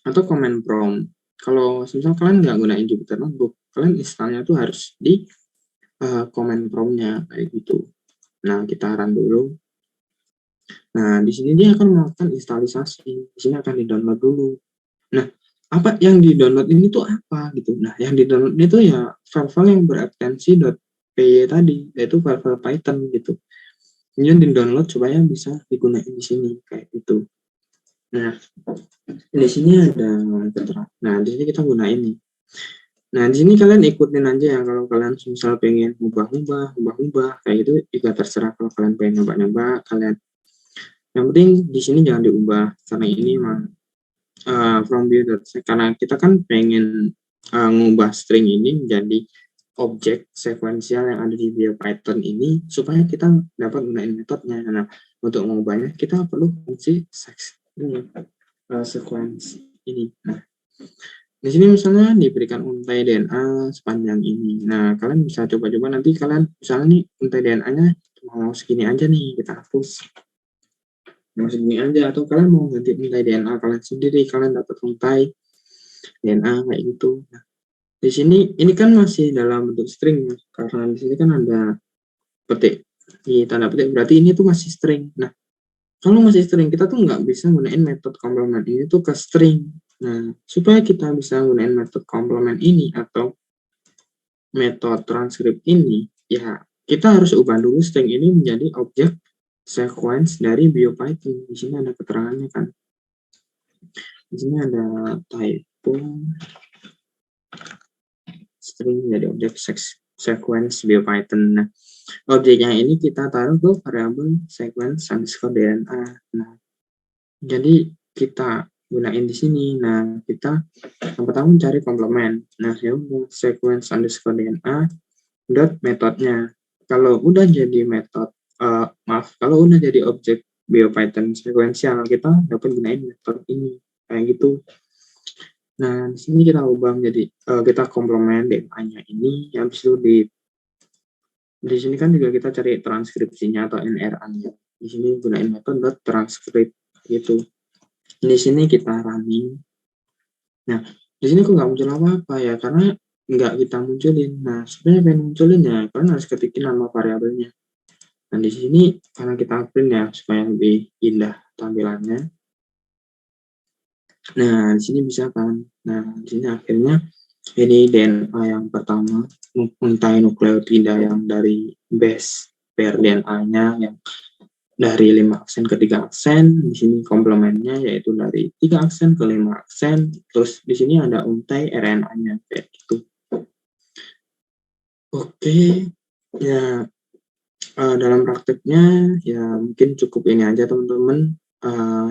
Atau command prompt. Kalau misal kalian nggak gunain Jupyter Notebook, kalian installnya tuh harus di command prompt-nya kayak gitu. Nah, kita run dulu. Nah, di sini dia akan melakukan instalisasi. Di sini akan di-download dulu. Nah, apa yang di-download ini tuh apa gitu. Nah, yang di-download itu ya file-file yang berekstensi .py tadi, yaitu file-file Python gitu. Ini di-download supaya bisa digunakan di sini kayak gitu. Nah, di sini ada keterangan. Nah, di sini kita gunain nih. Nah, di sini kalian ikutin aja ya kalau kalian misal pengen ubah-ubah kayak gitu juga terserah kalau kalian pengen nyoba-nyoba kalian. Yang penting di sini jangan diubah karena ini memang from view karena kita kan pengen ngubah string ini menjadi objek sekuensial yang ada di BioPython ini supaya kita dapat gunain metodenya. Nah, untuk mengubahnya kita perlu fungsi sequence ini. Nah, di sini misalnya diberikan untai DNA sepanjang ini. Nah, kalian bisa coba-coba nanti kalian misalnya nih untai DNA-nya mau segini aja nih, kita hapus. Mau segini aja, atau kalian mau ganti untai DNA kalian sendiri, kalian dapat untai DNA kayak gitu. Nah, di sini ini kan masih dalam bentuk string karena di sini kan ada petik. Di tanda petik berarti ini tuh masih string. Nah, kalau masih string kita tuh nggak bisa gunain metode complement ini tuh ke string. Nah, supaya kita bisa gunain metode complement ini atau metode transcript ini, ya kita harus ubah dulu string ini menjadi objek sequence dari BioPython. Di sini ada keterangannya kan. Di sini ada typo string menjadi objek sequence BioPython. Nah, objeknya ini kita taruh ke variabel sequence underscore DNA. Nah, jadi kita gunain di sini. Nah, kita yang pertama mencari komplement. Nah, saya sequence underscore DNA dot metodenya. Kalau udah jadi metode, kalau udah jadi objek BioPython sekuensial, kita dapat gunain metode ini kayak gitu. Nah, di sini kita ubah menjadi kita komplement DNA-nya ini, habis itu di sini kan juga kita cari transkripsinya atau NRA-nya. Di sini gunain metode transkrip gitu. Di sini kita running. Nah, di sini kok nggak muncul apa-apa ya, karena nggak kita munculin. Nah, sebenarnya pengen munculin ya, kalian harus ketikin nama variabelnya. Nah, di sini karena kita print ya, supaya lebih indah tampilannya. Nah, di sini bisa kan. Nah, di sini akhirnya ini DNA yang pertama, multinukleotida yang dari base pair DNA-nya yang dari 5 aksen ke 3 aksen. Di sini komplementnya yaitu dari 3 aksen ke 5 aksen. Terus di sini ada untai RNA-nya kayak gitu. Oke, ya dalam prakteknya ya mungkin cukup ini aja teman-teman.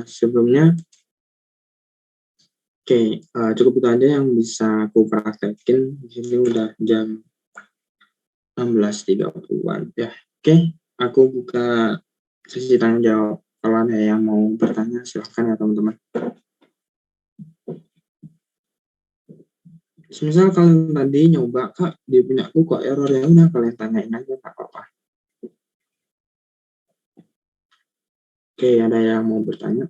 Sebelumnya cukup itu aja yang bisa aku praktekin. Di sini udah jam 16.30-an ya. Oke, aku buka sesi tanya jawab. Kalau ada yang mau bertanya silahkan ya teman-teman. Misal kalian tadi nyoba, Kak, di punya aku kok error, ya udah kalian tanyain aja, nggak apa-apa. Oke, ada yang mau bertanya?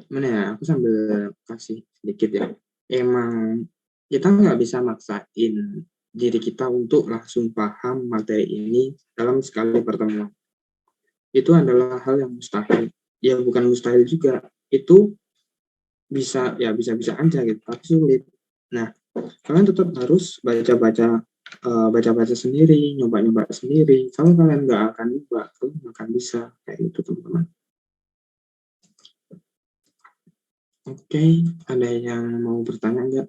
Mana ya? Aku sambil kasih sedikit ya. Emang kita nggak bisa maksain diri kita untuk langsung paham materi ini dalam sekali pertemuan. Itu adalah hal yang mustahil. Ya bukan mustahil juga. Itu bisa bisa aja gitu, tapi sulit. Nah, kalian tetap harus baca-baca sendiri, nyoba-nyoba sendiri. Kalau kalian nggak akan nyoba, kalian nggak akan bisa kayak gitu teman-teman. Oke, ada yang mau bertanya nggak?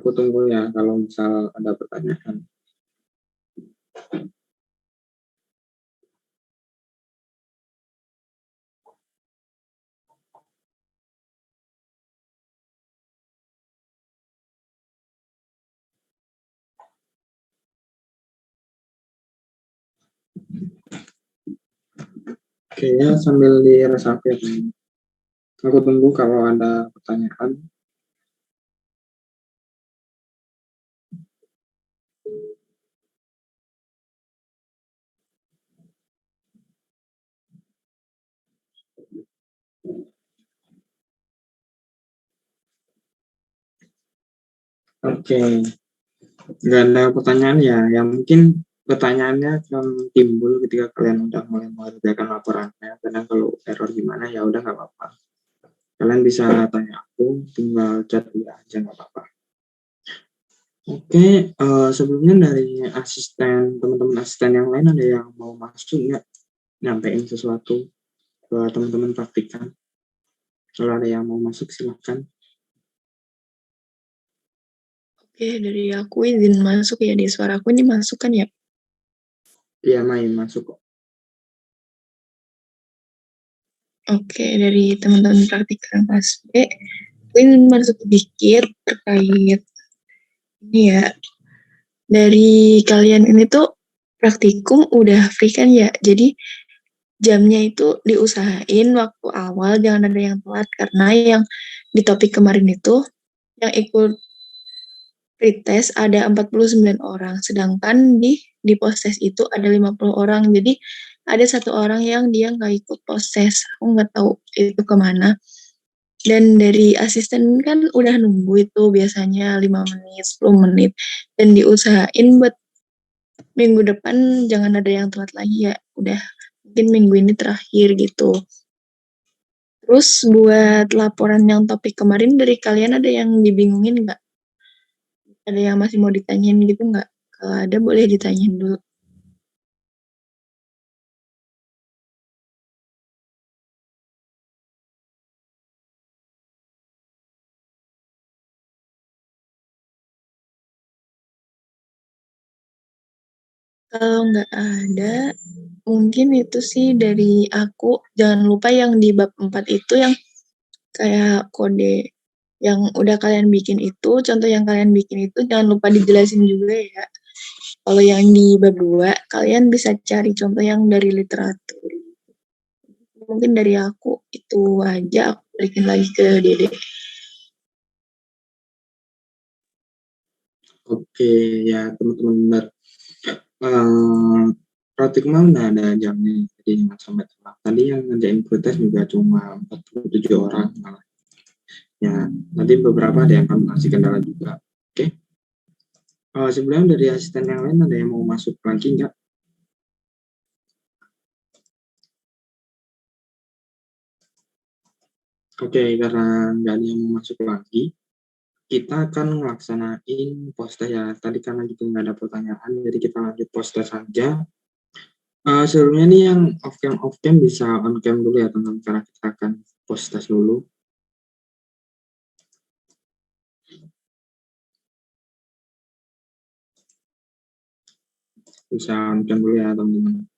Aku tunggu ya kalau misal ada pertanyaan. Oke ya, sambil diresapi ya teman. Aku tunggu kalau ada pertanyaan. Oke, nggak ada pertanyaan ya. Yang mungkin pertanyaannya akan timbul ketika kalian udah mulai mengerjakan laporannya. Karena kalau error gimana ya udah nggak apa-apa. Kalian bisa tanya aku, tinggal chat dia aja nggak apa-apa. Oke, sebelumnya dari teman-teman asisten yang lain ada yang mau masuk nggak? Nyampein sesuatu ke teman-teman praktikan. Kalau ada yang mau masuk silahkan. Oke, dari aku izin masuk ya, di suara aku ini masuk kan ya? Iya, main masuk kok. Oke, dari teman-teman praktikan kelas B, aku ingin masuk sedikit terkait ini ya. Dari kalian ini tuh praktikum udah free kan ya? Jadi jamnya itu diusahain waktu awal, jangan ada yang telat. Karena yang di topik kemarin itu, yang ikut pretest ada 49 orang, sedangkan di post-test itu ada 50 orang. Jadi ada satu orang yang dia nggak ikut post-test. Aku nggak tahu itu kemana. Dan dari asisten kan udah nunggu itu biasanya 5 menit, 10 menit. Dan diusahain buat minggu depan jangan ada yang telat lagi ya. Udah mungkin minggu ini terakhir gitu. Terus buat laporan yang topik kemarin dari kalian ada yang dibingungin nggak? Ada yang masih mau ditanyain gitu nggak? Kalau ada boleh ditanyain dulu. Kalau nggak ada, mungkin itu sih dari aku. Jangan lupa yang di bab 4 itu yang kayak kode yang udah kalian bikin itu, contoh yang kalian bikin itu jangan lupa dijelasin juga ya. Kalau yang di bab 2, kalian bisa cari contoh yang dari literatur. Mungkin dari aku itu aja, aku balikin lagi ke Dede. Oke, ya teman-teman benar. Praktikum udah ada jamnya, jadi jangan sampai telat. Tadi yang ngerjain protes juga cuma 47 orang malah. Ya, nanti beberapa ada yang akan masih kendala juga. Oke. Sebelum dari asisten yang lain ada yang mau masuk lagi nggak? Oke, karena nggak ada yang mau masuk lagi, kita akan melaksanain post test ya. Tadi karena juga nggak ada pertanyaan, jadi kita lanjut post test saja. Sebelumnya nih yang off cam bisa on cam dulu ya teman-teman, karena kita akan post test dulu. Bisa on cam dulu ya teman-teman.